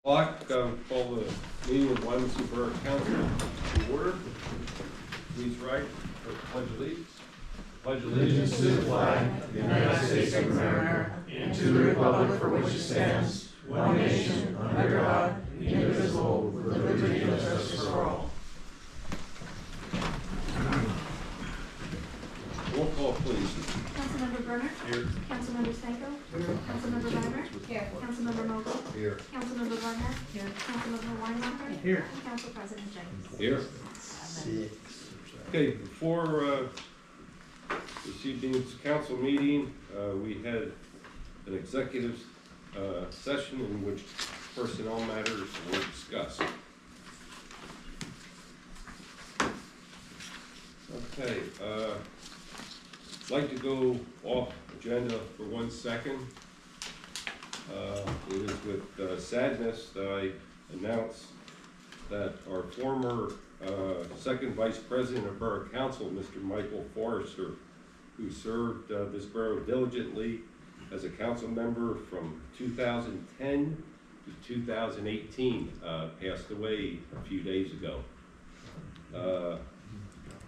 Call the meeting of Wyomissing Borough Council to order. Please rise for the Pledge of Allegiance. Pledge allegiance to the flag of the United States of America and to the republic for which it stands, one nation, under God, indivisible, with liberty and justice for all. Roll call, please. Councilmember Berner? Here. Councilmember Stanko? Here. Councilmember Reimer? Here. Councilmember Mobley? Here. Councilmember Barnett? Here. Councilmember Weinmacher? Here. And Council President James. Here. Okay, before this evening's council meeting, we had an executive session in which personnel matters were discussed. Okay, I'd like to go off agenda for 1 second. It is with sadness that I announce that our former second vice president of Borough Council, Mr. Michael Forrester, who served this borough diligently as a council member from 2010 to 2018, passed away a few days ago.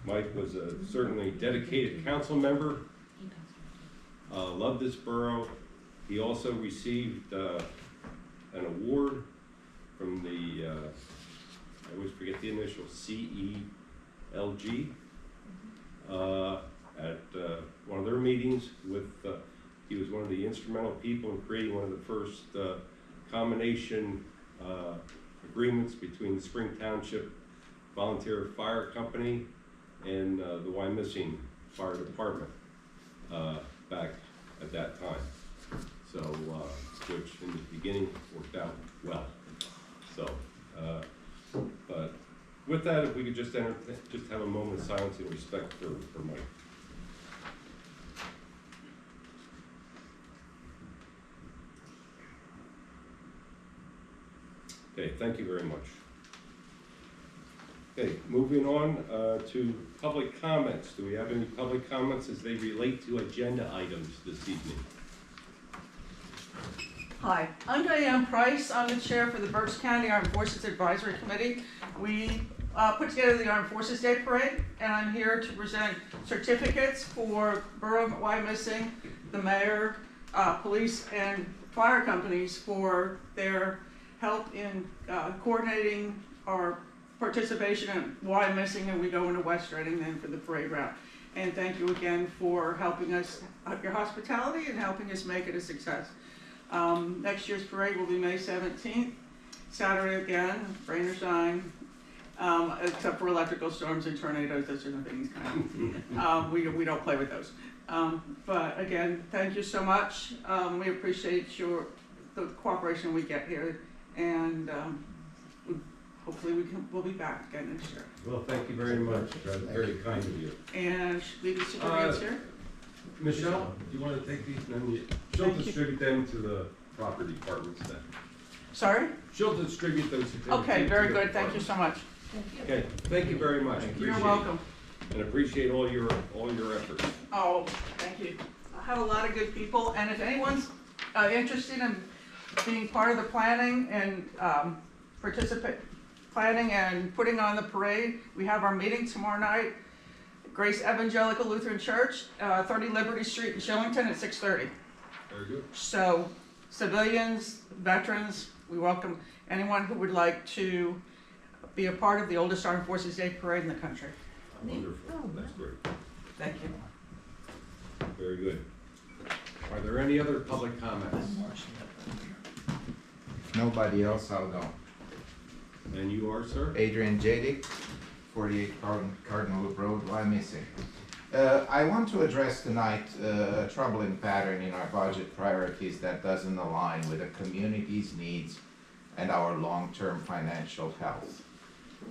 Mike was a certainly dedicated council member, loved this borough. He also received an award from the, I always forget the initial, CELG, at one of their meetings with, he was one of the instrumental people in creating one of the first combination agreements between the Spring Township Volunteer Fire Company and the Wyomissing Fire Department back at that time. So, which in the beginning worked out well. So, but with that, if we could just have a moment of silence and respect for Mike. Okay, thank you very much. Okay, moving on to public comments. Do we have any public comments as they relate to agenda items this evening? Hi, I'm Diane Price. I'm the chair for the Berks County Armed Forces Advisory Committee. We put together the Armed Forces Day Parade, and I'm here to present certificates for Borough of Wyomissing, the mayor, police, and fire companies for their help in coordinating our participation in Wyomissing, and we go into West Reading then for the parade route. And thank you again for helping us, your hospitality, and helping us make it a success. Next year's parade will be May 17th, Saturday again, rain or shine, except for electrical storms and tornadoes. Those are the things we don't play with those. But again, thank you so much. We appreciate the cooperation we get here, and hopefully we'll be back again next year. Well, thank you very much. Very kind of you. And should we be certificates here? Michelle, do you want to take these? And she'll distribute them to the proper departments then. Sorry? She'll distribute those certificates. Okay, very good. Thank you so much. Okay, thank you very much. You're welcome. And appreciate all your efforts. Oh, thank you. I have a lot of good people, and if anyone's interested in being part of the planning and planning and putting on the parade, we have our meeting tomorrow night, Grace Evangelical Lutheran Church, 30 Liberty Street in Shillington at 6:30. Very good. So, civilians, veterans, we welcome anyone who would like to be a part of the oldest Armed Forces Day Parade in the country. Wonderful. That's great. Thank you. Very good. Are there any other public comments? If nobody else, I'll go. And you are, sir? Adrian Jadick, 48 Cardinal Loop Road, Wyomissing. I want to address tonight a troubling pattern in our budget priorities that doesn't align with the community's needs and our long-term financial health.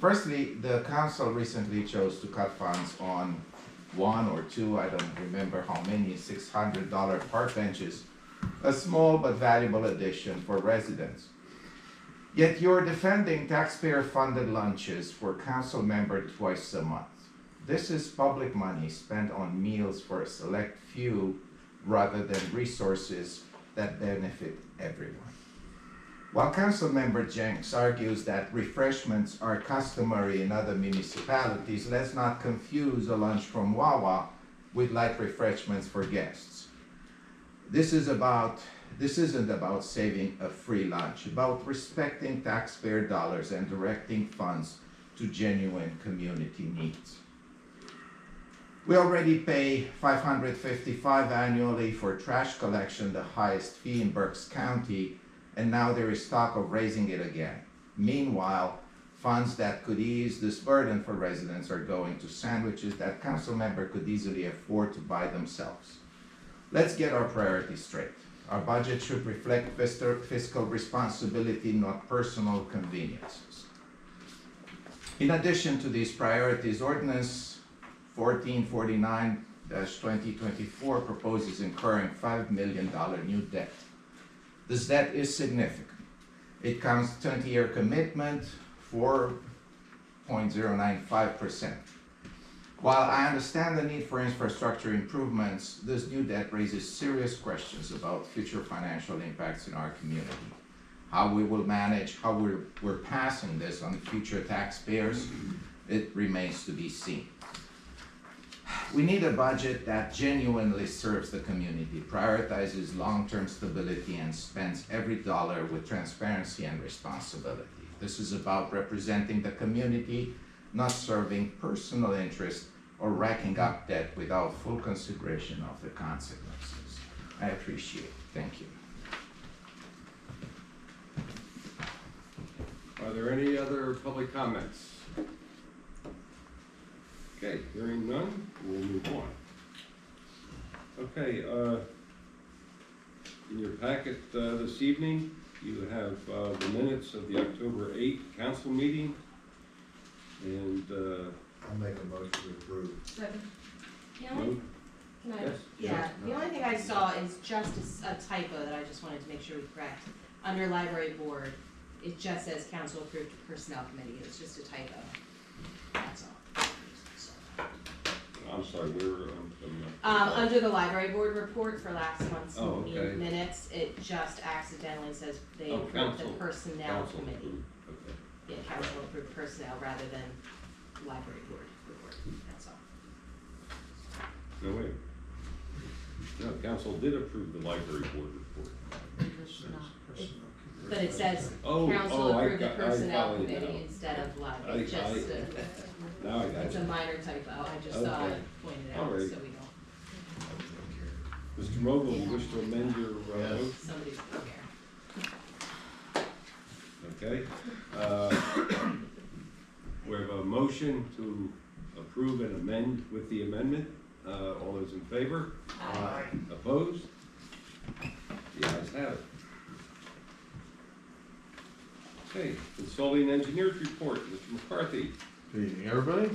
Firstly, the council recently chose to cut funds on one or two, I don't remember how many, $600 park benches, a small but valuable addition for residents. Yet you're defending taxpayer-funded lunches for council members twice a month. This is public money spent on meals for a select few rather than resources that benefit everyone. While Councilmember Jenks argues that refreshments are customary in other municipalities, let's not confuse a lunch from Wawa with light refreshments for guests. This isn't about saving a free lunch, about respecting taxpayer dollars and directing funds to genuine community needs. We already pay $555 annually for trash collection, the highest fee in Berks County, and now there is talk of raising it again. Meanwhile, funds that could ease this burden for residents are going to sandwiches that council member could easily afford to buy themselves. Let's get our priorities straight. Our budget should reflect fiscal responsibility, not personal conveniences. In addition to these priorities, Ordinance 1449-2024 proposes incurring $5 million new debt. This debt is significant. It counts 20-year commitment, 4.095%. While I understand the need for infrastructure improvements, this new debt raises serious questions about future financial impacts in our community. How we will manage, how we're passing this on future taxpayers, it remains to be seen. We need a budget that genuinely serves the community, prioritizes long-term stability, and spends every dollar with transparency and responsibility. This is about representing the community, not serving personal interest or racking up debt without full consideration of the consequences. I appreciate it. Thank you. Are there any other public comments? Okay, hearing none, we'll move on. Okay, in your packet this evening, you have the minutes of the October 8th council meeting. And I'll make a motion to approve. Second. The only, can I, Yes, yeah, the only thing I saw is just a typo that I just wanted to make sure we correct. Under library board, it just says council approved personnel committee, it's just a typo. That's all. I'm sorry, we're Under the library board report for last month's Oh, okay. minutes, it just accidentally says they Oh, approved the council. personnel council committee. approved. Okay. Yeah, council approved personnel rather than library board report, that's all. No, wait. No, council did approve the library board report. But it says Oh, council I approved the got- I personnel follow you committee now. instead of library, just, Now I got it's a it. minor typo, I just thought Okay. I'd point it out, Alright. so we don't, Mr. Mogul, you wish to amend your vote? somebody's there. Okay. We have a motion to approve and amend with the amendment. All those in favor? Aye. Opposed? The ayes have it. Okay, consulting engineers report, Mr. McCarthy. Good evening, everybody.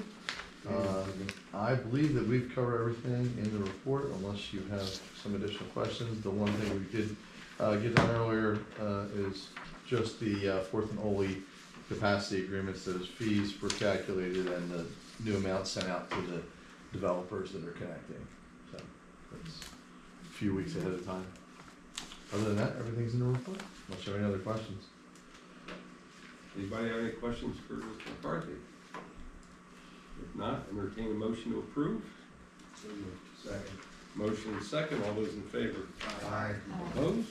I believe that we've covered everything in the report, unless you have some additional questions. The one thing we did get done earlier is just the Fourth and Ole capacity agreements. Those fees were calculated and the new amount sent out to the developers that are connecting. So that's a few weeks ahead of time. Other than that, everything's in the report. Unless you have any other questions. Anybody have any questions for Mr. McCarthy? If not, entertain a motion to approve. Second. Motion and second, all those in favor? Aye. Opposed?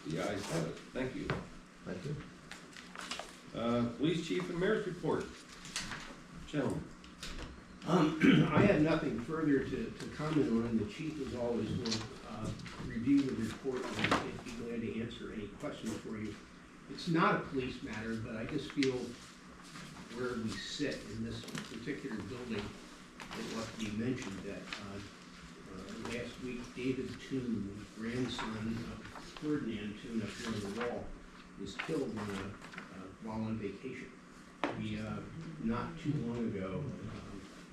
The ayes have it, thank you. Thank you. Police chief and mayor's report. Gentlemen. I have nothing further to comment on. The chief as always will review the report and be glad to answer any questions for you. It's not a police matter, but I just feel where we sit in this particular building, it ought to be mentioned that last week David Toon, grandson of Ferdinand Toon up here on the wall, was killed while on vacation. We, not too long ago,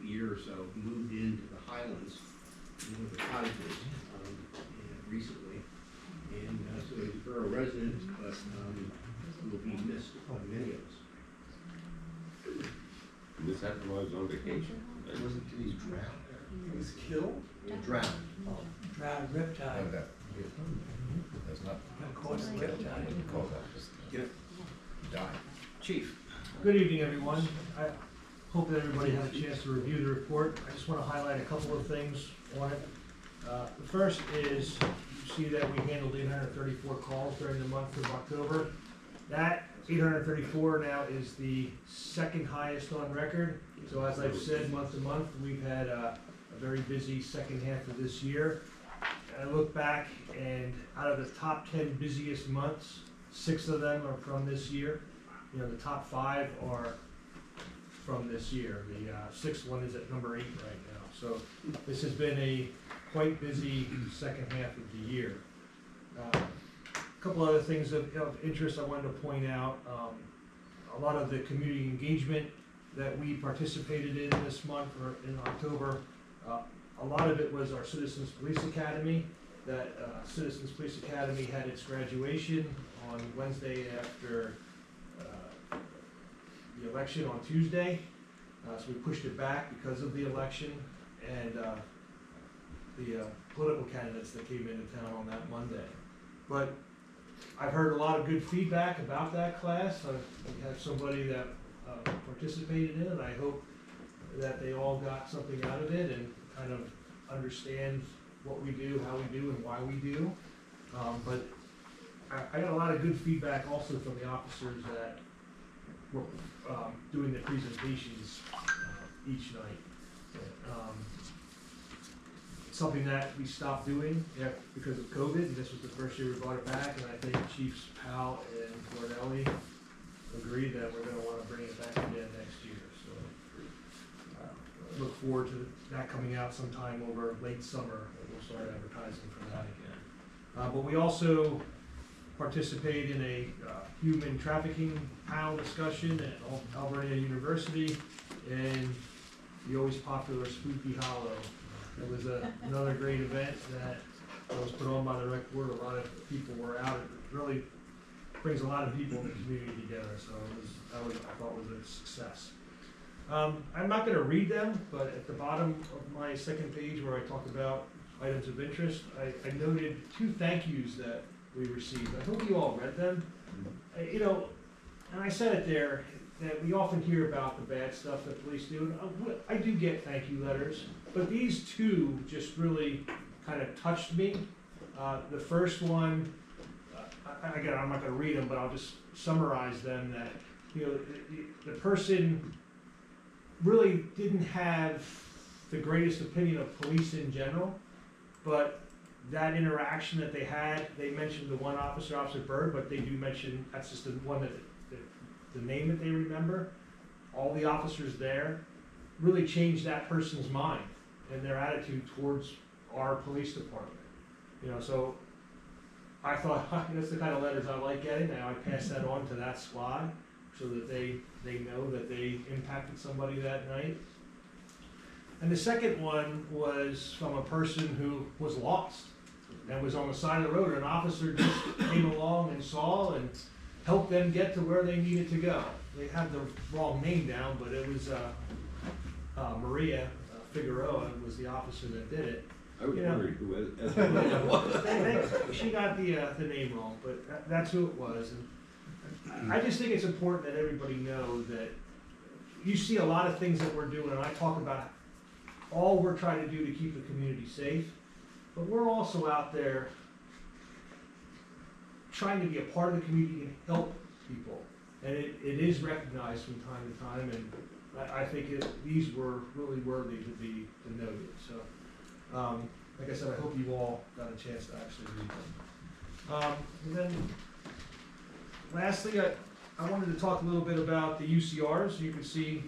a year or so, moved into the Highlands, one of the cottages, recently. And so he's a borough resident, but will be missed by many of us. And this happened while I was on vacation. Did he drown? He was killed? Drowned. Drowned, riptide. There's not. Chief. Good evening, everyone. I hope that everybody had a chance to review the report. I just want to highlight a couple of things on it. The first is, you see that we handled 834 calls during the month of October. That 834 now is the second highest on record. So as I've said, month to month, we've had a very busy second half of this year. I look back, and out of the top 10 busiest months, 6 of them are from this year. You know, the top 5 are from this year. The 6th one is at number 8 right now. So this has been a quite busy second half of the year. A couple other things of interest I wanted to point out. A lot of the community engagement that we participated in this month or in October, a lot of it was our Citizens Police Academy. That Citizens Police Academy had its graduation on Wednesday after the election on Tuesday. So we pushed it back because of the election and the political candidates that came into town on that Monday. But I've heard a lot of good feedback about that class. We have somebody that participated in it. I hope that they all got something out of it and kind of understand what we do, how we do, and why we do. But I got a lot of good feedback also from the officers that were doing the presentations each night. It's something that we stopped doing because of COVID, and this was the first year we brought it back, and I think Chiefs Powell and Cordelli agreed that we're gonna wanna bring it back again next year, so. Look forward to that coming out sometime over late summer, and we'll start advertising for that again. But we also participate in a human trafficking panel discussion at Alberta University and the always popular Spooky Hollow. It was another great event that was put on by the rec board. A lot of people were out. It really brings a lot of people in the community together, so I thought was a success. I'm not going to read them, but at the bottom of my second page where I talk about items of interest, I noted 2 thank yous that we received. I hope you all read them. You know, and I said it there, that we often hear about the bad stuff that police do. I do get thank you letters, but these 2 just really kind of touched me. The first one, again, I'm not going to read them, but I'll just summarize them. That, you know, the person really didn't have the greatest opinion of police in general, but that interaction that they had, they mentioned the one officer, Officer Bird, but they do mention, that's just the one that, the name that they remember. All the officers there really changed that person's mind and their attitude towards our police department. You know, so I thought, that's the kind of letters I like getting. Now I pass that on to that squad so that they know that they impacted somebody that night. And the second one was from a person who was lost and was on the side of the road. An officer just came along and saw and helped them get to where they needed to go. They had the wrong name down, but it was Maria Figueroa was the officer that did it. I was wondering who She got the name wrong, but that's who it was. And I just think it's important that everybody know that you see a lot of things that we're doing, and I talk about all we're trying to do to keep the community safe, but we're also out there trying to be a part of the community and help people. And it is recognized from time to time, and I think these were really worthy to be noted. So, like I said, I hope you all got a chance to actually read them. And then, lastly, I wanted to talk a little bit about the UCRs. You can see,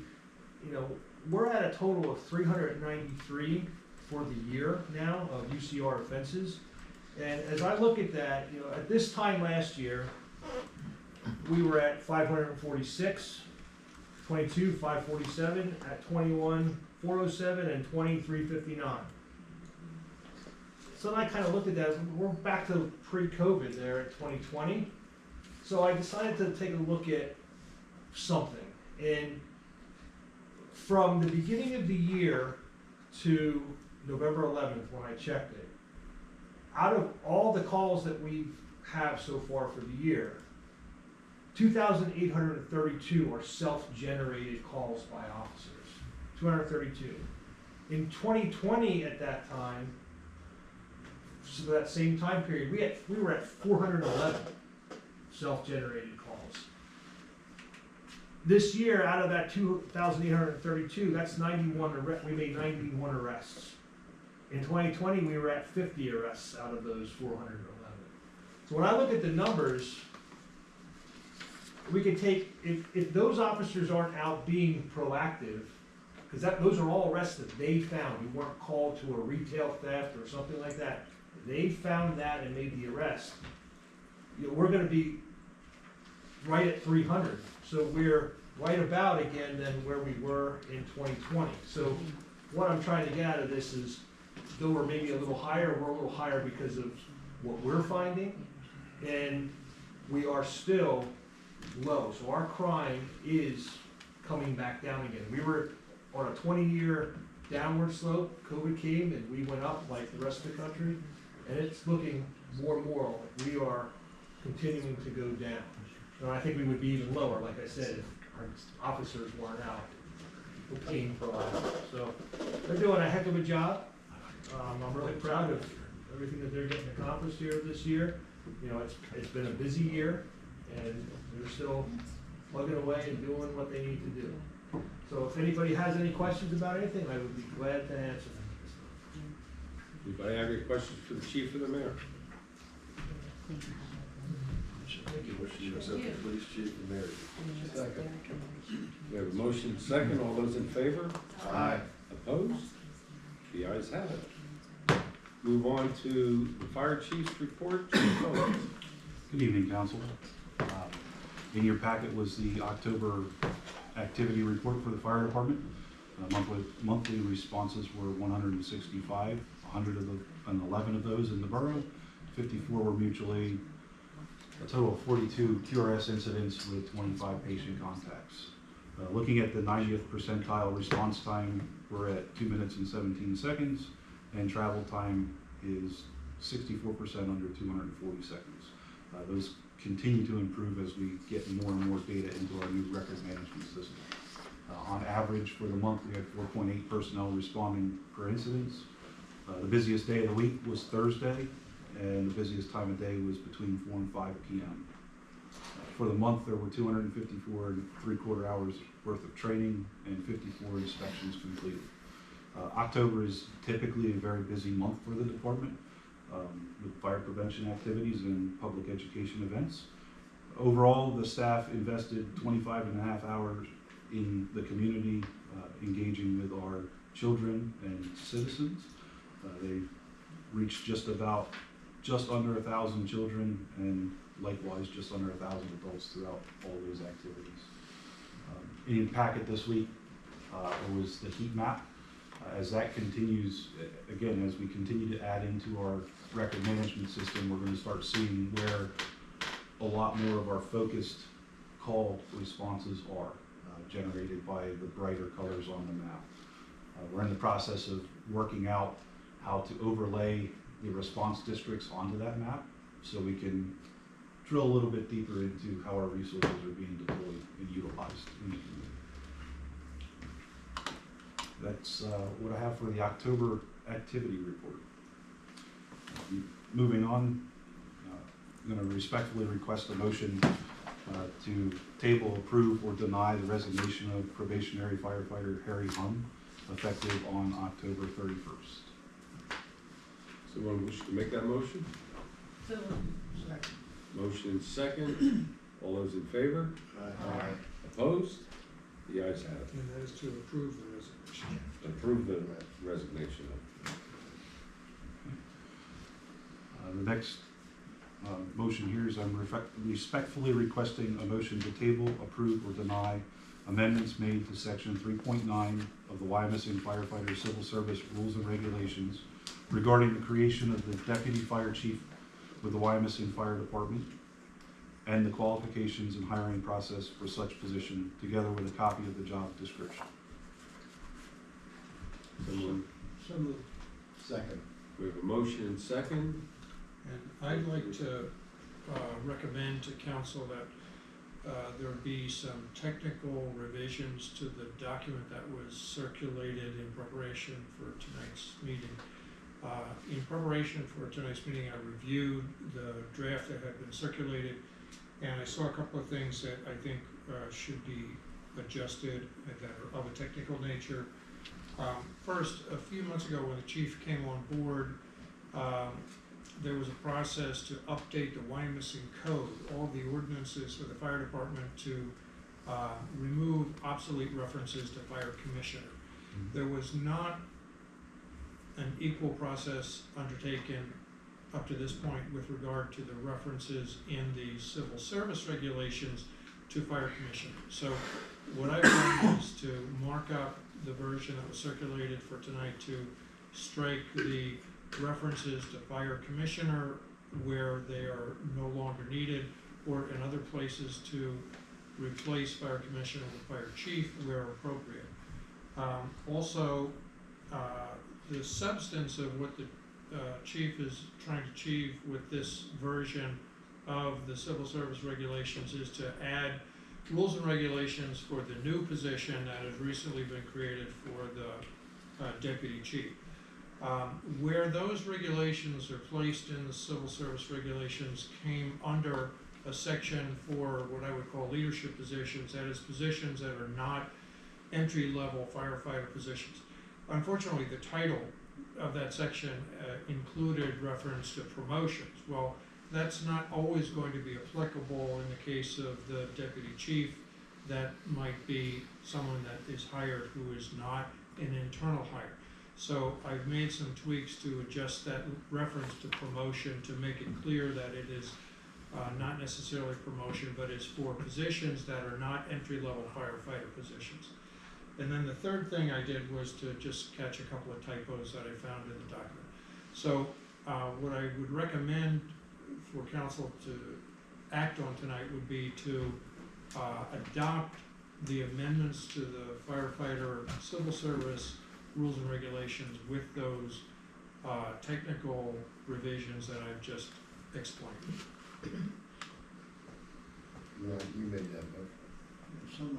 you know, we're at a total of 393 for the year now of UCR offenses. And as I look at that, you know, at this time last year, we were at 546, 22, 547, at 21, 407, and 20, 359. So then I kind of looked at that, we're back to pre-COVID there at 2020. So I decided to take a look at something. And from the beginning of the year to November 11th, when I checked it, out of all the calls that we have so far for the year, 2,832 are self-generated calls by officers, 232. In 2020 at that time, so that same time period, we were at 411 self-generated calls. This year, out of that 2,832, that's 91, we made 91 arrests. In 2020, we were at 50 arrests out of those 411. So when I look at the numbers, we could take, if those officers aren't out being proactive, because those are all arrests that they found. We weren't called to a retail theft or something like that. They found that and made the arrest. We're gonna be right at 300. So we're right about again than where we were in 2020. So what I'm trying to get out of this is, though we're maybe a little higher, we're a little higher because of what we're finding, and we are still low. So our crime is coming back down again. We were on a 20-year downward slope. COVID came and we went up like the rest of the country, and it's looking more and more like we are continuing to go down. And I think we would be even lower, like I said, if our officers weren't out being proactive. So they're doing a heck of a job. I'm really proud of everything that they're getting accomplished here this year. You know, it's been a busy year, and they're still plugging away and doing what they need to do. So if anybody has any questions about anything, I would be glad to answer them. Anybody have any questions for the chief or the mayor? Thank you. Motion to accept the police chief and mayor. Second. We have a motion and second. All those in favor? Aye. Opposed? The ayes have it. Move on to the fire chief's report. Chief Owens. Good evening, council. In your packet was the October activity report for the fire department. Monthly responses were 165, 111 of those in the borough, 54 were mutual aid, a total of 42 QRS incidents with 25 patient contacts. Looking at the 90th percentile response time, we're at 2 minutes and 17 seconds, and travel time is 64% under 240 seconds. Those continue to improve as we get more and more data into our new record management system. On average for the month, we had 4.8 personnel responding per incident. The busiest day of the week was Thursday, and the busiest time of day was between 4 and 5 p.m. For the month, there were 254 3/4 hours worth of training and 54 inspections completed. October is typically a very busy month for the department with fire prevention activities and public education events. Overall, the staff invested 25.5 hours in the community, engaging with our children and citizens. They reached just under 1,000 children, and likewise just under 1,000 adults throughout all those activities. In your packet this week was the heat map. As that continues, again, as we continue to add into our record management system, we're going to start seeing where a lot more of our focused call responses are generated by the brighter colors on the map. We're in the process of working out how to overlay the response districts onto that map so we can drill a little bit deeper into how our resources are being deployed and utilized in the community. That's what I have for the October activity report. Moving on, I'm going to respectfully request a motion to table, approve, or deny the resignation of probationary firefighter Harry Huhn, effective on October 31st. Someone wish to make that motion? So, Motion and second. All those in favor? Aye. Opposed? The ayes have it. And that is to approve the resignation. Approve the resignation. The next motion here is I'm respectfully requesting a motion to table, approve, or deny amendments made to section 3.9 of the Wyomissing Firefighter Civil Service Rules and Regulations regarding the creation of the deputy fire chief with the Wyomissing Fire Department and the qualifications and hiring process for such position, together with a copy of the job description. Someone, So moved. Second. we have a motion and second. And I'd like to recommend to council that there be some technical revisions to the document that was circulated in preparation for tonight's meeting. In preparation for tonight's meeting, I reviewed the draft that had been circulated, and I saw a couple of things that I think should be adjusted and that are of a technical nature. First, a few months ago when the chief came on board, there was a process to update the Wyomissing code, all the ordinances for the fire department to remove obsolete references to fire commissioner. There was not an equal process undertaken up to this point with regard to the references in the civil service regulations to fire commissioner. So what I've done is to mark up the version that was circulated for tonight to strike the references to fire commissioner where they are no longer needed, or in other places to replace fire commissioner with fire chief where appropriate. Also, the substance of what the chief is trying to achieve with this version of the civil service regulations is to add rules and regulations for the new position that has recently been created for the deputy chief. Where those regulations are placed in the civil service regulations came under a section for what I would call leadership positions, that is positions that are not entry-level firefighter positions. Unfortunately, the title of that section included reference to promotions. Well, that's not always going to be applicable in the case of the deputy chief. That might be someone that is hired who is not an internal hire. So I've made some tweaks to adjust that reference to promotion to make it clear that it is not necessarily promotion, but it's for positions that are not entry-level firefighter positions. And then the third thing I did was to just catch a couple of typos that I found in the document. So what I would recommend for council to act on tonight would be to adopt the amendments to the firefighter civil service rules and regulations with those technical revisions that I've just explained. No, you made that motion.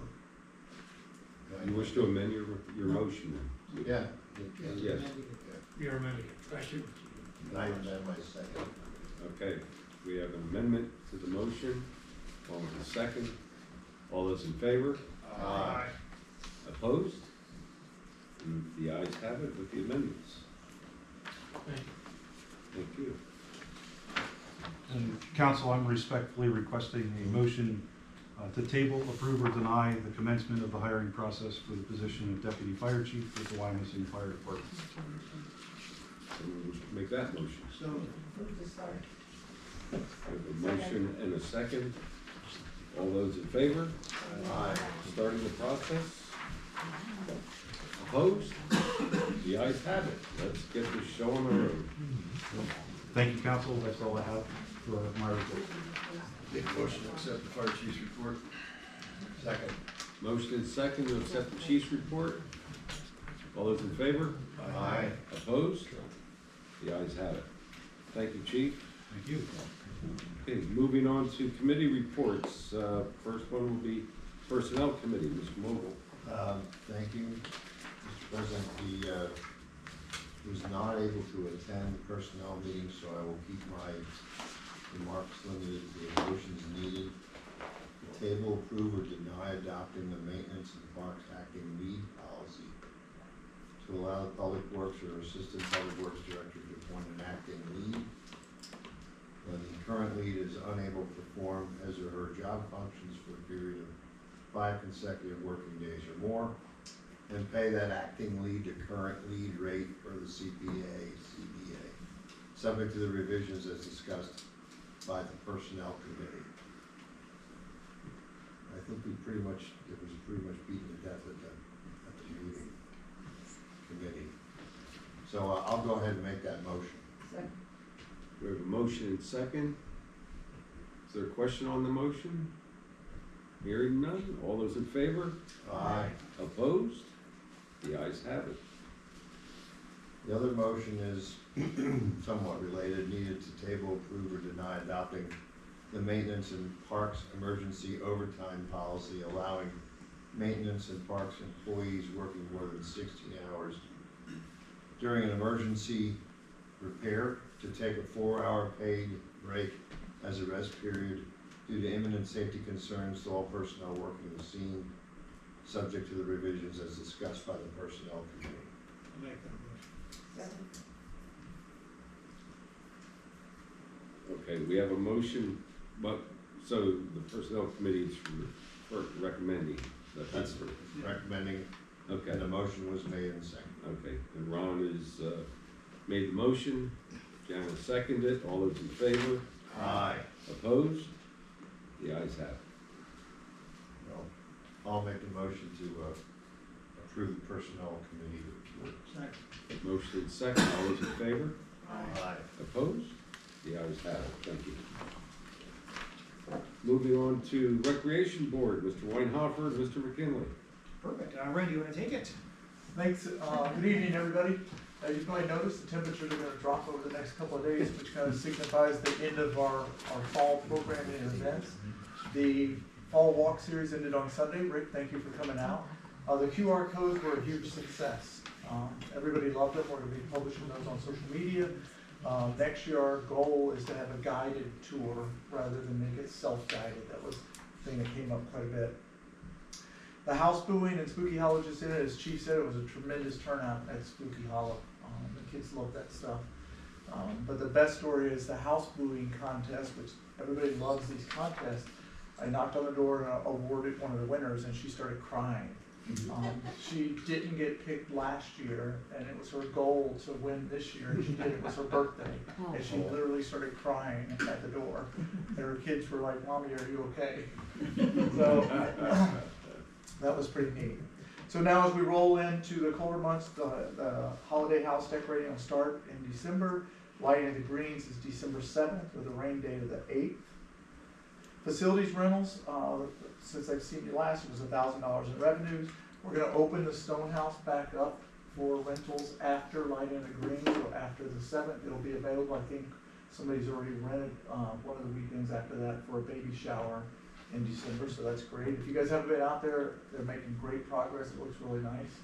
You wish to amend your motion then? Yeah. Yes. You're amending it. Thank you. I amend my second. Okay, we have an amendment to the motion, along with a second. All those in favor? Aye. Opposed? And the ayes have it with the amendments. Thank you. Thank you. And council, I'm respectfully requesting a motion to table, approve, or deny the commencement of the hiring process for the position of deputy fire chief with the Wyomissing Fire Department. So we'll make that motion. So, We have a motion and a second. All those in favor? Aye. Starting the process? Opposed? The ayes have it. Let's get this show on the road. Thank you, council. That's all I have for my report. Make a motion to accept the fire chief's report. Second. Motion and second to accept the chief's report. All those in favor? Aye. Opposed? The ayes have it. Thank you, chief. Thank you. Okay, moving on to committee reports. First one will be Personnel Committee, Mr. Mogul. Thank you, Mr. President. He was not able to attend the personnel meeting, so I will keep my remarks limited to the motions needed. The table approve or deny adopting the maintenance and parks acting lead policy to allow the public works or assistant public works director to appoint an acting lead when the current lead is unable to perform his or her job functions for a period of 5 consecutive working days or more, and pay that acting lead the current lead rate for the CBA, subject to the revisions as discussed by the Personnel Committee. I think it was pretty much beaten to death at the meeting committee. So I'll go ahead and make that motion. We have a motion and second. Is there a question on the motion? Hearing none. All those in favor? Aye. Opposed? The ayes have it. The other motion is somewhat related, needed to table, approve, or deny adopting the maintenance and parks emergency overtime policy, allowing maintenance and parks employees working more than 16 hours during an emergency repair to take a 4-hour paid break as a rest period due to imminent safety concerns to all personnel working the scene, subject to the revisions as discussed by the Personnel Committee. I'll make that motion. Okay, we have a motion, but, so the Personnel Committee is recommending that That's that's, recommending, okay. and the motion was made and seconded. Okay, and Ron has made the motion, Janice seconded it, all those in favor? Aye. Opposed? The ayes have it. Well, I'll make the motion to approve the Personnel Committee report. Motion is second, all those in favor? Aye. Opposed? The ayes have it, thank you. Moving on to Recreation Board, Mr. Weinhofer and Mr. McKinley. Perfect. Randy, you want to take it? Thanks. Good evening, everybody. You probably noticed the temperatures are going to drop over the next couple of days, which kind of signifies the end of our fall programming and events. The fall walk series ended on Sunday. Rick, thank you for coming out. The QR codes were a huge success. Everybody loved them. We're going to be publishing those on social media. Next year, our goal is to have a guided tour rather than make it self-guided. That was a thing that came up quite a bit. The house booing and Spooky Hollow just did it. As Chief said, it was a tremendous turnout at Spooky Hollow. The kids love that stuff. But the best story is the house booing contest, which everybody loves these contests. I knocked on the door and awarded one of the winners, and she started crying. She didn't get picked last year, and it was her goal to win this year, and she did. It was her birthday, and she literally started crying at the door. And her kids were like, "Mommy, are you okay?" So that was pretty neat. So now as we roll into the colder months, the holiday house decorating will start in December. Lighting of the greens is December 7th with a rain date of the 8th. Facilities rentals, since I've seen you last, it was $1,000 in revenues. We're gonna open the Stone House back up for rentals after Lighting of the Greens, so after the 7th. It'll be available. I think somebody's already rented one of the weekends after that for a baby shower in December, so that's great. If you guys haven't been out there, they're making great progress. It looks really nice.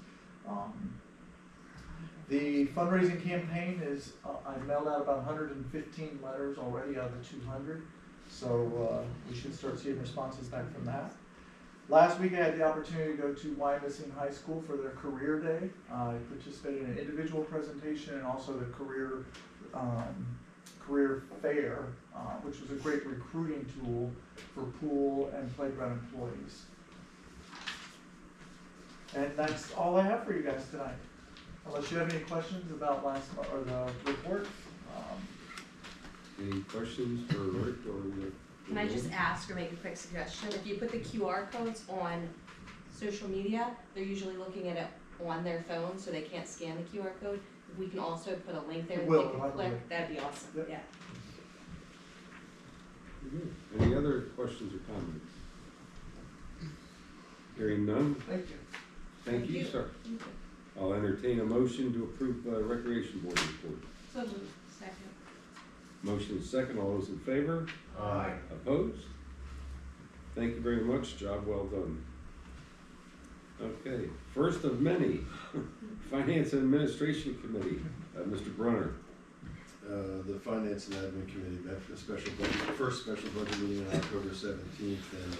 The fundraising campaign is, I mailed out about 115 letters already out of the 200, so we should start seeing responses back from that. Last week I had the opportunity to go to Wyomissing High School for their career day. I participated in an individual presentation and also the career fair, which was a great recruiting tool for pool and playground employees. And that's all I have for you guys tonight. Unless you have any questions about last month or the report. Any questions for Rick or the? Can I just ask or make a quick suggestion? If you put the QR codes on social media, they're usually looking at it on their phone, so they can't scan the QR code. If we can also put a link there that they can click, that'd be awesome, Yep. yeah. Any other questions or comments? Hearing none, Thank you. thank you, sir. I'll entertain a motion to approve Recreation Board report. So moved. Second. Motion is second, all those in favor? Aye. Opposed? Thank you very much, job well done. Okay, first of many, Finance and Administration Committee, Mr. Brunner. The Finance and Admin Committee met for the first special budget meeting on October 17th, and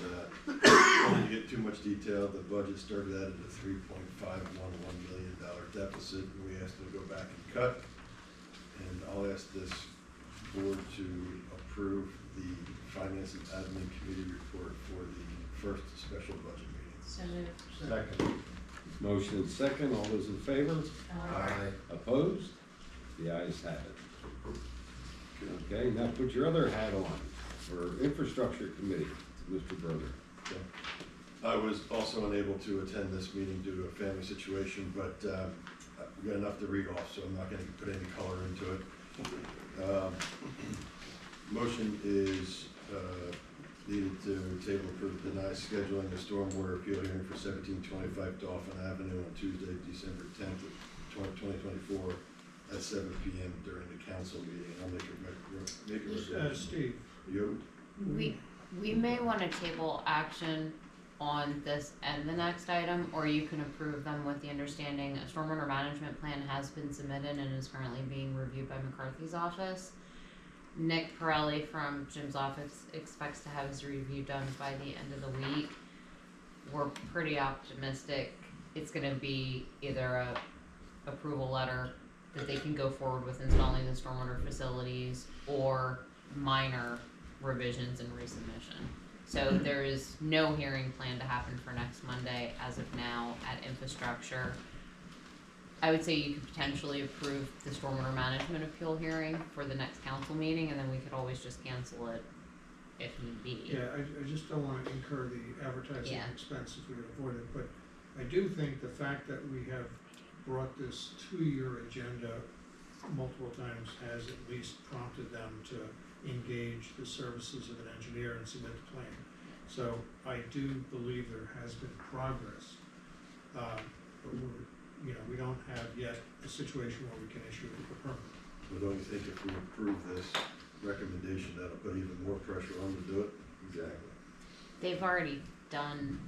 I didn't get too much detail. The budget started out at a $3.511 million deficit, and we asked them to go back and cut. And I'll ask this board to approve the Finance and Admin Committee report for the first special budget meeting. So moved. Second. Motion is second, all those in favor? Aye. Opposed? The ayes have it. Okay, now put your other hat on for Infrastructure Committee, Mr. Brother. I was also unable to attend this meeting due to a family situation, but we got enough to read off, so I'm not going to put any color into it. Motion is needed to table approve deny scheduling the stormwater appeal hearing for 1725 Dolphin Avenue on Tuesday, December 10th, 2024 at 7 PM during the council meeting. I'll make a recommendation. Steve, You, We may wanna table action on this and the next item, or you can approve them with the understanding a stormwater management plan has been submitted and is currently being reviewed by McCarthy's office. Nick Pirelli from Jim's office expects to have his review done by the end of the week. We're pretty optimistic it's gonna be either a approval letter that they can go forward with installing the stormwater facilities, or minor revisions and resubmission. So there is no hearing planned to happen for next Monday as of now at infrastructure. I would say you could potentially approve the stormwater management appeal hearing for the next council meeting, and then we could always just cancel it if need be. yeah, I just don't wanna incur the advertising Yeah. expense if we can avoid it, but I do think the fact that we have brought this to your agenda multiple times has at least prompted them to engage the services of an engineer and submit the plan. So I do believe there has been progress, but we don't have yet a situation where we can issue a permit. but don't you think if we approve this recommendation, that'll put even more pressure on to do it? Exactly. They've already done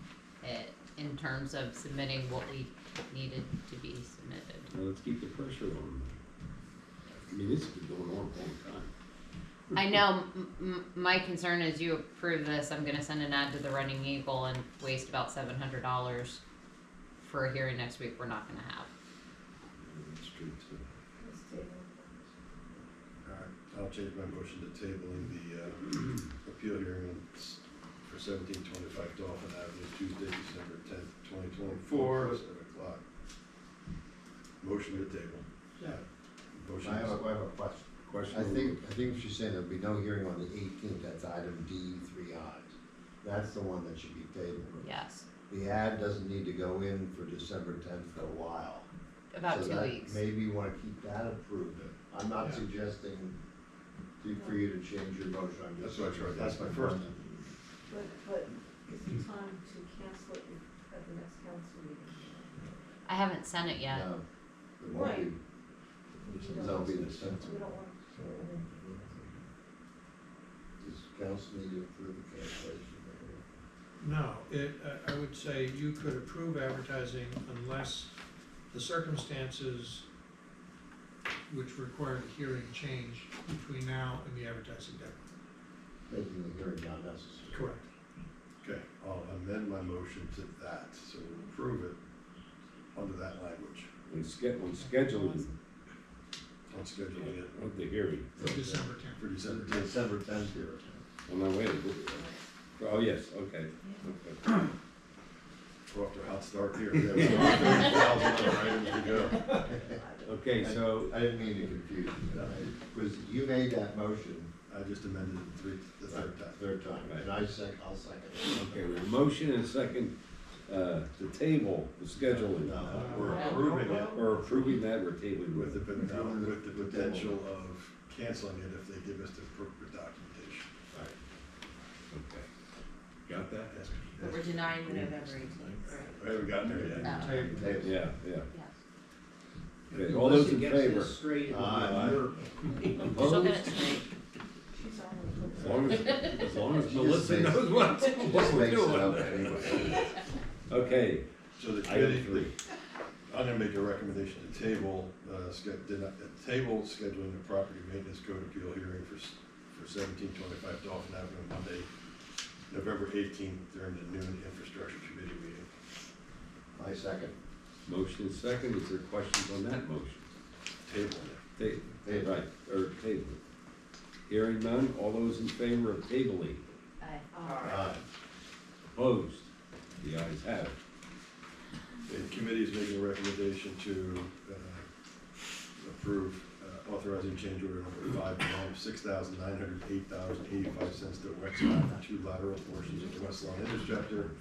it in terms of submitting what we needed to be submitted. Well, let's keep the pressure on them. I mean, this has been going on all the time. I know, my concern is you approve this, I'm gonna send an ad to the Running Eagle and waste about $700 for a hearing next week we're not gonna have. That's true too. All right, I'll change my motion to tabling the appeal hearing for 1725 Dolphin Avenue, Tuesday, December 10th, 2024, at 7 o'clock. Motion to table. Yeah. Motion I have is- a question. Question. I think she's saying there'll be no hearing on the 18th, that's item D, 3I. That's the one that should be tabled. Yes, The ad doesn't need to go in for December 10th for a while. about So 2 that- weeks. Maybe you wanna keep that approved. I'm not Yeah. suggesting for you to change your motion, I'm just. That's what I tried. That's my first. But is it time to cancel it at the next council meeting? I haven't sent it yet. No, it won't be. That'll be the 10th. We don't want Does council need to approve the cancellation? No, I would say you could approve advertising unless the circumstances which require the hearing change between now and the advertising deadline. Making the hearing not necessary. Correct. Okay, I'll amend my motion to that, so we'll approve it under that language. When scheduling On scheduling it of the hearing. For December 10th. for December 10th. December 10th here. Oh, no, wait. Oh, yes, okay. Okay. We're off to a hot start here. We have 30,000 other items to go. Okay, so, I didn't mean to confuse you. Was, you made that motion I just amended it the third time. third time, and I'll second it. okay, we have a motion and a second, to table the scheduling. No. We're approving it Or approving that, we're tabling with with the, it. with the potential of canceling it if they give us the appropriate documentation. Okay. Got that? Yes. But we're denying the November 18th, right? I haven't gotten there yet. No. Table. Yeah, yeah. Yes. Okay, all those in Unless it gets favor? this straight, Aye. you're- She'll Opposed? get it straight. She's on As long as She Melissa just knows what Just we're makes it up doing. anyway. Okay, So the item committee, 3. I'm gonna make a recommendation to table, table scheduling the property maintenance code appeal hearing for 1725 Dolphin Avenue, Monday, November 18th, during the noon infrastructure committee meeting. My second. Motion is second, is there questions on that motion? Table it. Table, right, or table. Hearing none, all those in favor of tabling? Aye. Aye. Opposed? The ayes have it. The committee is making a recommendation to approve authorizing change order number 5 from $6,908.85 to Wexline for 2 lateral portions of the West Lawn Interceptor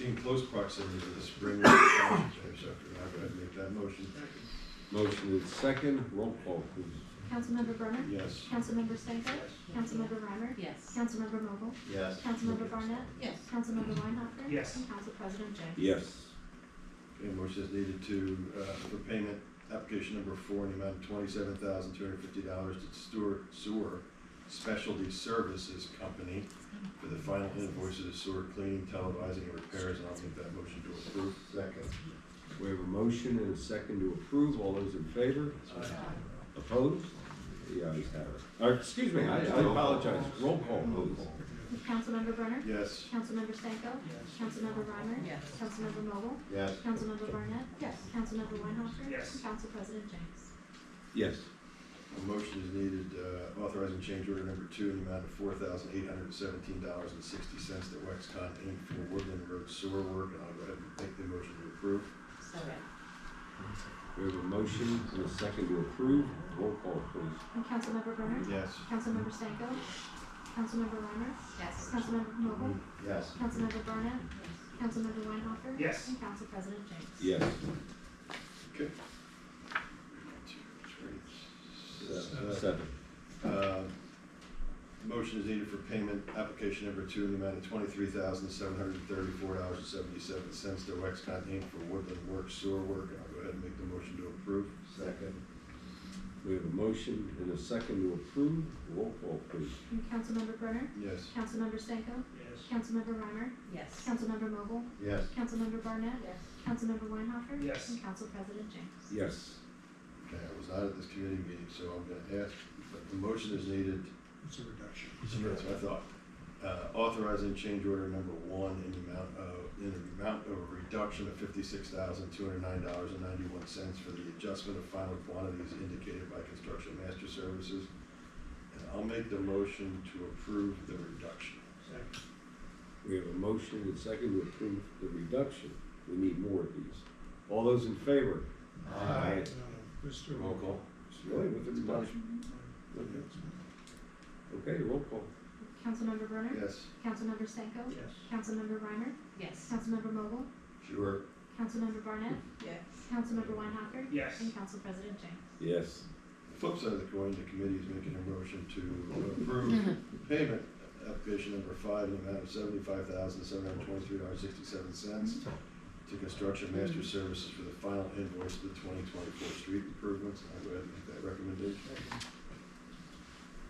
in close proximity to the Spring Lake Township Interceptor. And I'm going to make that motion. Motion is second, roll call please. Councilmember Brennan? Yes. Councilmember Stanko? Councilmember Reimer? Yes. Councilmember Vogel? Yes. Councilmember Barnett? Yes. Councilmember Weinhofer? Yes. And Council President James? Yes. Okay, motion is needed to, for payment application number 4 in the amount of $27,250 to Stewart Sewer Specialty Services Company for the final invoice of the sewer cleaning, televising, and repairs, and I'll make that motion to approve. Second. We have a motion and a second to approve. All those in favor? Opposed? The ayes have it. Excuse me, I apologize. Roll call, please. Councilmember Brenner? Yes. Councilmember Stanko? Councilmember Reimer? Yes. Councilmember Vogel? Yes. Councilmember Barnett? Yes. Councilmember Weinhofer? Yes. And Council President James. Yes. A motion is needed, authorizing change order number 2 in the amount of $4,817.60 to Wexcon Inc. for Woodland Road sewer work, and I'll go ahead and make the motion to approve. Second. We have a motion and a second to approve. Roll call, please. And Councilmember Brenner? Yes. Councilmember Stanko? Councilmember Reimer? Yes. Councilmember Vogel? Yes. Councilmember Barnett? Councilmember Weinhofer? Yes. And Council President James. Yes. Okay. Seven. Motion is needed for payment, application number 2 in the amount of $23,734.77 to Wexcon Inc. for Woodland Works sewer work, and I'll go ahead and make the motion to approve. Second. We have a motion and a second to approve. Roll call, please. And Councilmember Brenner? Yes. Councilmember Stanko? Yes. Councilmember Reimer? Yes. Councilmember Vogel? Yes. Councilmember Barnett? Yes. Councilmember Weinhofer? Yes. And Council President James. Yes. Okay, I was not at this committee meeting, so I'm gonna ask, but the motion is needed. It's a reduction. That's what I thought. Authorizing change order number 1 in the amount of a reduction of $56,209.91 for the adjustment of final quantities indicated by Construction Master Services. And I'll make the motion to approve the reduction. Second. We have a motion and a second to approve the reduction. We need more of these. All those in favor? Aye. Mr. Roll call. Really, with the reduction? Okay, roll call. Councilmember Brenner? Yes. Councilmember Stanko? Yes. Councilmember Reimer? Yes. Councilmember Vogel? Sure. Councilmember Barnett? Yes. Councilmember Weinhofer? Yes. And Council President James. Yes. The flip side of the coin, the committee is making a motion to approve payment, application number 5 in the amount of $75,723.67 to Construction Master Services for the final invoice of the 2024 street improvements. I'll go ahead and make that recommendation.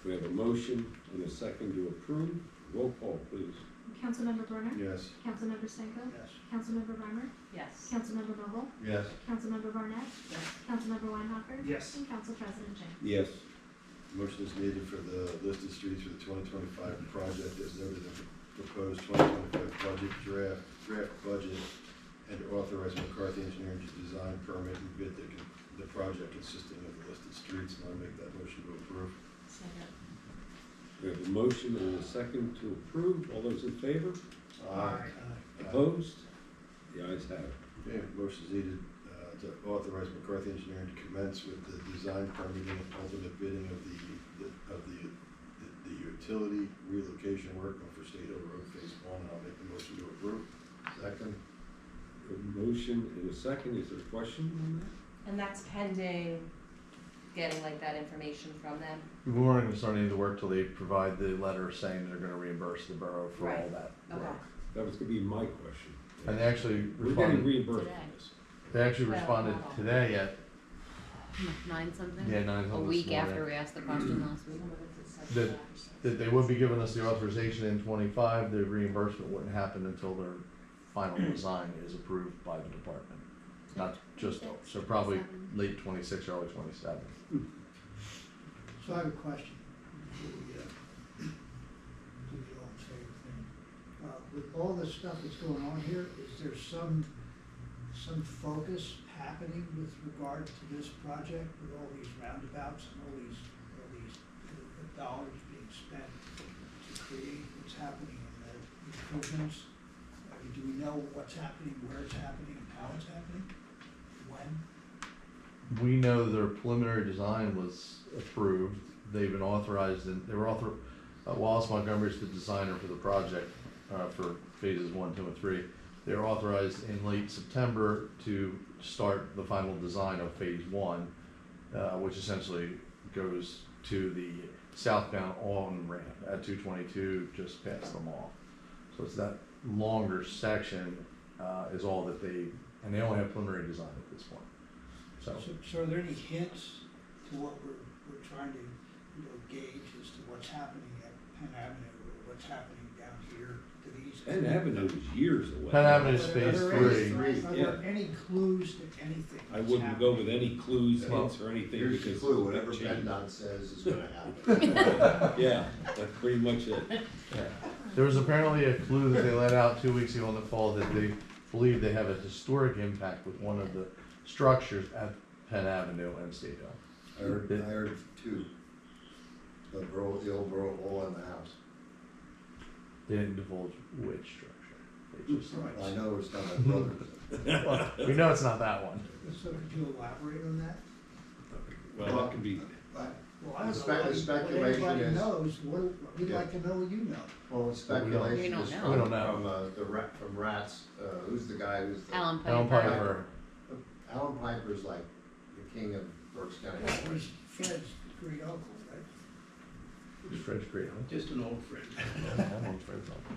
We have a motion and a second to approve. Roll call, please. Councilmember Brenner? Yes. Councilmember Stanko? Yes. Councilmember Reimer? Yes. Councilmember Vogel? Yes. Councilmember Barnett? Yes. Councilmember Weinhofer? Yes. And Council President James. Yes. Motion is needed for the listed streets for the 2025 project as noted in the proposed 2025 draft budget, and to authorize McCarthy Engineering to design, permit, and bid the project consisting of the listed streets, and I'll make that motion to approve. Second. We have a motion and a second to approve. All those in favor? Aye. Opposed? The ayes have it. Okay, motion is needed to authorize McCarthy Engineering to commence with the design, permitting, and ultimate bidding of the utility relocation work for State Hill Road Phase 1, and I'll make the motion to approve. Second. A motion and a second. Is there a question on that? And that's pending getting like that information from them? We weren't gonna start any of the work till they provide the letter saying they're gonna reimburse the borough for all Right. that Okay. work. That was gonna be my question. And they actually We're getting responded, reimbursed Today. for this. they actually Well, responded not all. today at, 9 something? yeah, 9 A this week morning, after we asked the question last week. that they would be giving us the authorization in 25, the reimbursement wouldn't happen until their final design is approved by the department. Not just, so probably late 26, early 27. So I have a question. Do the all in favor thing. With all this stuff that's going on here, is there some focus happening with regard to this project with all these roundabouts and all these dollars being spent to create what's happening in the improvements? Do we know what's happening, where it's happening, and how it's happening? When? We know their preliminary design was approved. They've been authorized, and they were Wallace Montgomery is the designer for the project for phases 1, 2, and 3. They were authorized in late September to start the final design of phase 1, which essentially goes to the southbound on ramp at 222, just past the mall. So it's that longer section is all that they only have preliminary design at this point. So, So are there any hints to what we're trying to, gauge as to what's happening at Penn Avenue, or what's happening down here to the east? Penn Avenue is years away. Penn Avenue is Are phase there three. Are there any clues to anything? I that's wouldn't go happening? with any clues, Well, hints, or anything Here's the because. clue, whatever it'll change. PennDOT says is gonna happen. Yeah, that's pretty much it. Yeah. There was apparently a clue that they let out 2 weeks ago in the fall that they believe they have a historic impact with one of the structures at Penn Avenue and State Hill. I heard two. The old borough hall and the house. They didn't divulge which structure. They just, I know it's not my brother's. well, we know it's not that one. So could you elaborate on that? Well, that can be, Well, I The don't spec- know the what speculation anybody is- knows, we'd Yeah. like to know what you know. Well, the speculation We don't is know. from, We don't know. from Rats, who's the guy who's the? Alan Alan Piper. Piper. Alan Piper's like the king of Berks County. He's Fred's great uncle, right? It's Fred's great. Just an old friend. Almost Fred's uncle.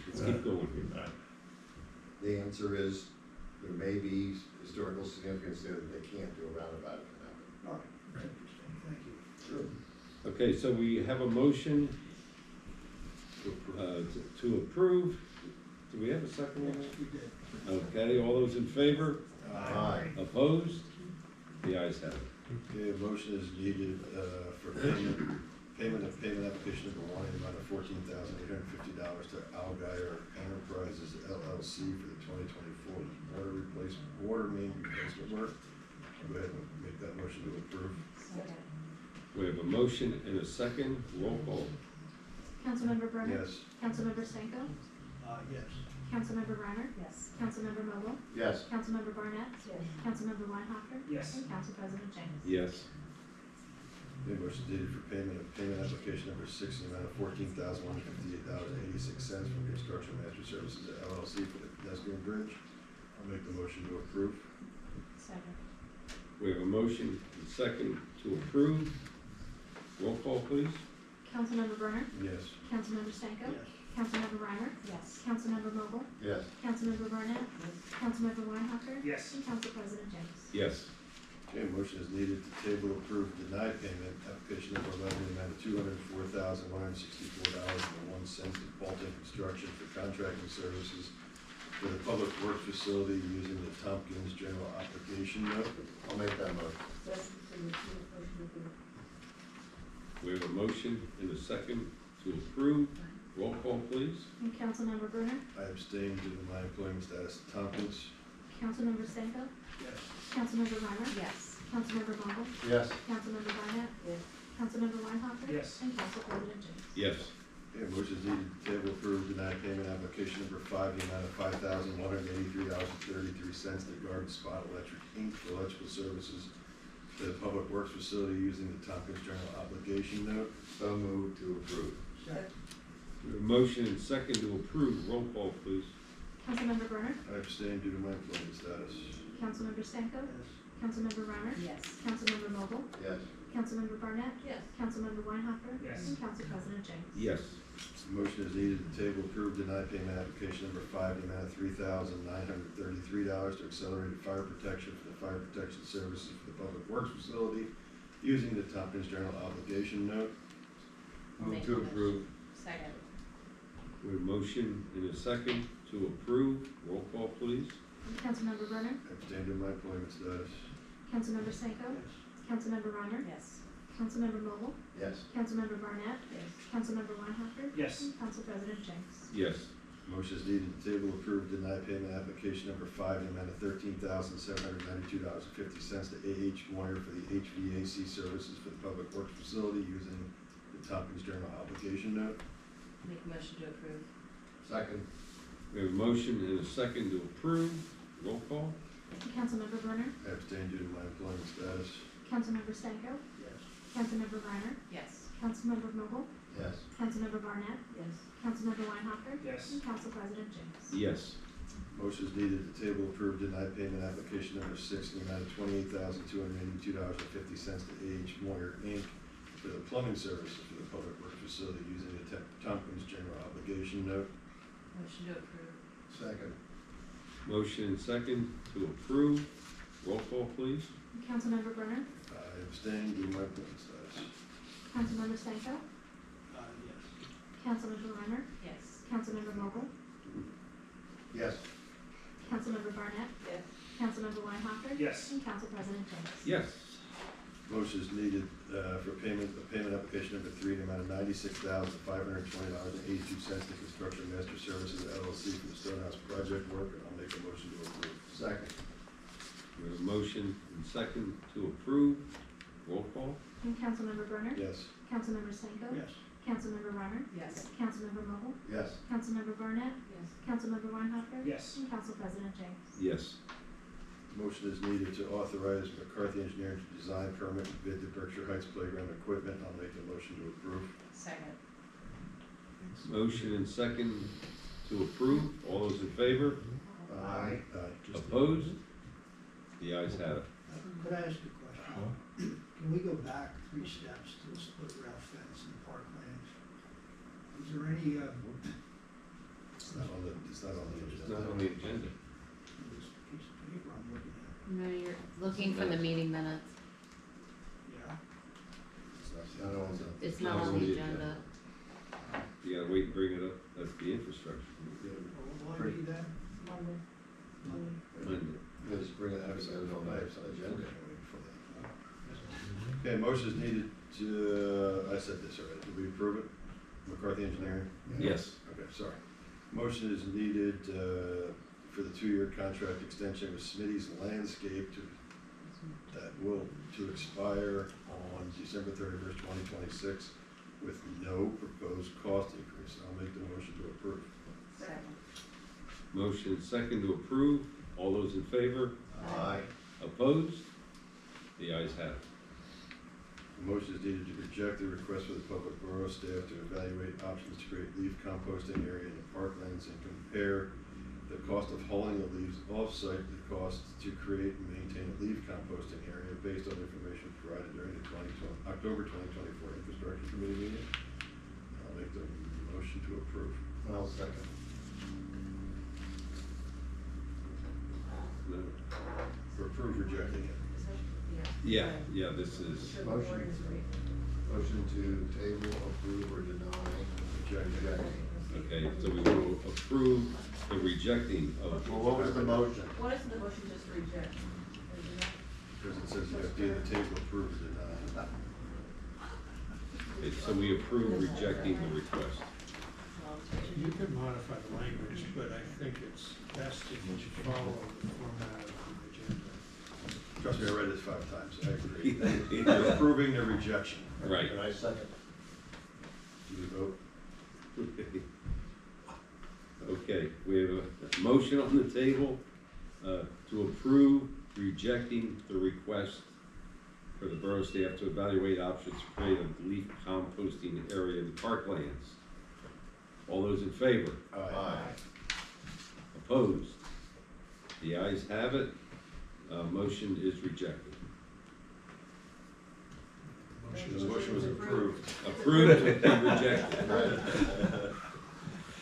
let's keep going here. The answer is, there may be historical significance there that they can't do a roundabout if it happens. All right, that's interesting, thank you. Sure. Okay, so we have a motion to approve. Do we have a second on that? We did. Okay, all those in favor? Aye. Opposed? The ayes have it. Okay, a motion is needed, for payment of payment application number one in the amount of $14,850 to Algeier Enterprises LLC for the 2024 water main replacement work. Go ahead and make that motion to approve. Second. We have a motion and a second. Roll call. Councilmember Brennan? Yes. Councilmember Stanko? Yes. Councilmember Reiner? Yes. Councilmember Mobile? Yes. Councilmember Barnett? Yes. Councilmember Weinhofer? Yes. And Council President James? Yes. Okay, motion needed for payment of payment application number six in the amount of $14,158.86 from Construction Master Services LLC for the pedestrian bridge. I'll make the motion to approve. Second. We have a motion and a second to approve. Roll call, please. Councilmember Brenner? Yes. Councilmember Stanko? Yes. Councilmember Reiner? Yes. Councilmember Mobile? Yes. Councilmember Barnett? Councilmember Weinhofer? Yes. And Council President James? Yes. Okay, motion is needed to table approve denied payment application number 11 in the amount of $204,164.01 to Baltic Construction for contracting services for the public works facility using the Tompkins General Obligation Note. I'll make that motion. That's the motion to approve. We have a motion and a second to approve. Roll call, please. And Councilmember Brenner? I abstain due to my employment status at Tompkins. Councilmember Stanko? Yes. Councilmember Reiner? Yes. Councilmember Mobile? Yes. Councilmember Barnett? Yes. Councilmember Weinhofer? Yes. And Council President James? Yes. Okay, motion is needed to table approve denied payment application number 5 in the amount of $5,183.33 to Garden Spot Electric Inc. for electrical services to the public works facility using the Tompkins General Obligation Note. So moved to approve. Second. We have a motion and second to approve. Roll call, please. Councilmember Brenner? I abstain due to my employment status. Councilmember Stanko? Yes. Councilmember Reiner? Yes. Councilmember Mobile? Yes. Councilmember Barnett? Yes. Councilmember Weinhofer? Yes. And Council President James? Yes. Motion is needed to table approve denied payment application number 5 in the amount of $3,933 to accelerated fire protection for the fire protection services for the public works facility using the Tompkins General Obligation Note. Move to approve. Second. We have a motion and a second to approve. Roll call, please. Councilmember Brenner? Abstain due to my employment status. Councilmember Stanko? Yes. Councilmember Reiner? Yes. Councilmember Mobile? Yes. Councilmember Barnett? Yes. Councilmember Weinhofer? Yes. And Council President James? Yes. Motion is needed to table approve denied payment application number 5 in the amount of $13,792.50 to A.H. Moyer for the HVAC services for the public works facility using the Tompkins General Obligation Note. Make a motion to approve. Second. We have a motion and a second to approve. Roll call. Councilmember Brenner? I abstain due to my employment status. Councilmember Stanko? Yes. Councilmember Reiner? Yes. Councilmember Mobile? Yes. Councilmember Barnett? Yes. Councilmember Weinhofer? Yes. And Council President James? Yes. Motion is needed to table approve denied payment application number 6 in the amount of $28,282.50 to A.H. Moyer Inc. for the plumbing services for the public works facility using the Tompkins General Obligation Note. Motion to approve. Second. Motion and second to approve. Roll call, please. Councilmember Brennan, I abstain due to my appointment status. Councilmember Stanko, Yes. Councilmember Renner, Yes. Councilmember Vogel, Yes. Councilmember Barnett, Yes. Councilmember Weinhofer, Yes. and Council President James. Yes. Motion is needed for payment application number 3 in the amount of $96,520.82 to Construction Master Services LLC for the Stonehouse project work, and I'll make a motion to approve. Second. We have a motion and second to approve. Roll call. And Councilmember Brenner, Yes. Councilmember Stanko, Yes. Councilmember Renner, Yes. Councilmember Vogel, Yes. Councilmember Barnett, Yes. Councilmember Weinhofer, Yes. and Council President James. Yes. Motion is needed to authorize McCarthy Engineering to design, permit, and bid the Berkshire Heights Playground equipment. I'll make the motion to approve. Second. Motion and second to approve. All those in favor? Aye. Opposed? The ayes have it. Could I ask a question? Can we go back 3 steps to the split rail fence in the parklands? Is there any, It's not on the It's agenda. not on the agenda. this piece of paper I'm looking at? No, you're looking for the meeting minutes. Yeah. It's not on the. It's not on the agenda. You gotta wait and bring it up. That's the infrastructure. Well, what do I need then? Monday. Monday. Yeah, just bring it up, it's on the agenda. Okay, motion is needed to, I said this already, did we approve it? McCarthy Engineering? Yes. Okay, sorry. Motion is needed for the 2-year contract extension with Smitty's Landscape that will expire on December 31st, 2026, with no proposed cost increase. I'll make the motion to approve. Second. Motion second to approve. All those in favor? Aye. Opposed? The ayes have it. The motion is needed to reject the request for the public borough staff to evaluate options to create leaf composting area in the parklands and compare the cost of hauling the leaves off-site to the cost to create and maintain a leaf composting area based on information provided during the October 2024 Infrastructure Committee meeting. I'll make the motion to approve. I'll second. No. For approve rejecting it. Yeah, this is, Sure the word is right. Motion to table, approve, or deny. Reject. okay, so we will approve the rejecting of. Well, what was the motion? What is the motion just to reject? Because it says you have to do the table, approve or deny. Okay, so we approve rejecting the request. You can modify the language, but I think it's best if you follow the format of the agenda. Trust me, I read this 5 times, I agree. You're approving the rejection. Right. And I second. Do you vote? Okay, we have a motion on the table to approve rejecting the request for the borough staff to evaluate options to create a leaf composting area in the parklands. All those in favor? Aye. Opposed? The ayes have it. Motion is rejected. The motion was approved. Approved to be rejected.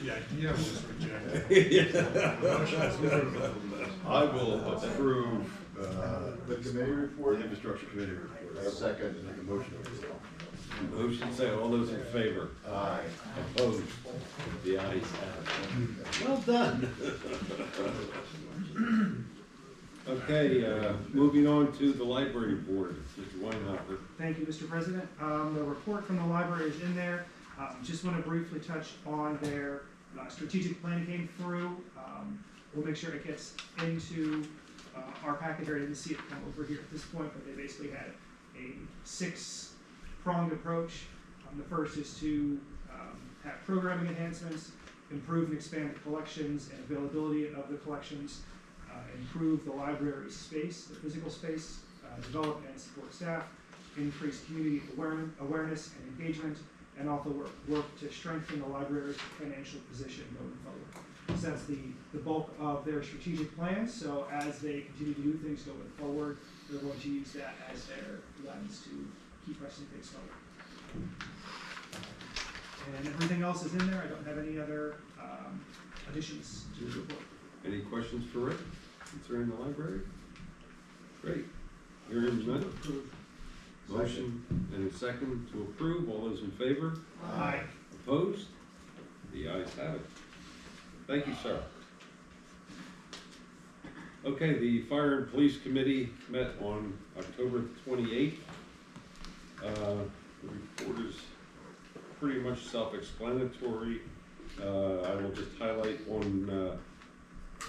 The idea was rejected. I will approve The committee report? the infrastructure committee report. A second. Make a motion to approve. Motion say all those in favor? Aye. Opposed? The ayes have it. Well done. Okay, moving on to the library board, Mr. Weinhofer. Thank you, Mr. President. The report from the library is in there. Just want to briefly touch on their strategic plan came through. We'll make sure it gets into our packet here. I didn't see it come over here at this point, but they basically had a 6-pronged approach. The first is to have programming enhancements, improve and expand the collections and availability of the collections, improve the library's space, the physical space, develop and support staff, increase community awareness and engagement, and also work to strengthen the library's financial position going forward. So that's the bulk of their strategic plan. So as they continue to do things going forward, they're going to use that as their lens to keep pressing things forward. And everything else is in there. I don't have any other additions to the report. Any questions for Rick concerning the library? Great. Hearing none. Motion and a second to approve. All those in favor? Aye. Opposed? The ayes have it. Thank you, sir. Okay, the Fire and Police Committee met on October 28th. The report is pretty much self-explanatory. I will just highlight on,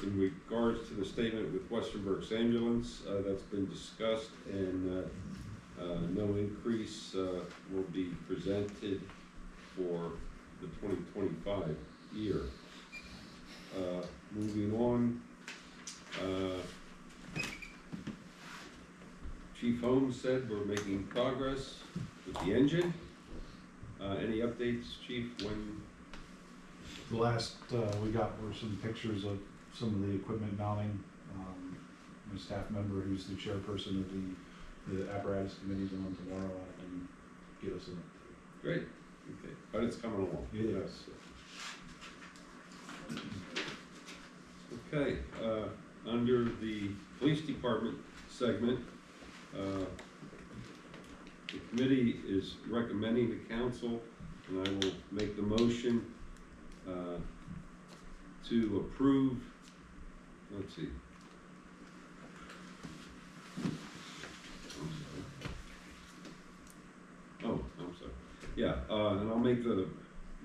in regards to the statement with Western Berks Ambulance, that's been discussed, and no increase will be presented for the 2025 year. Moving on, Chief Holmes said we're making progress with the engine. Any updates, Chief, when? The last we got were some pictures of some of the equipment mounting. My staff member, who's the chairperson of the apparatus committee, is on tomorrow and give us an update. Great, okay, but it's coming along. Yes. Okay, under the police department segment, the committee is recommending to council, and I will make the motion to approve, let's see. Oh, I'm sorry. Yeah, and I'll make the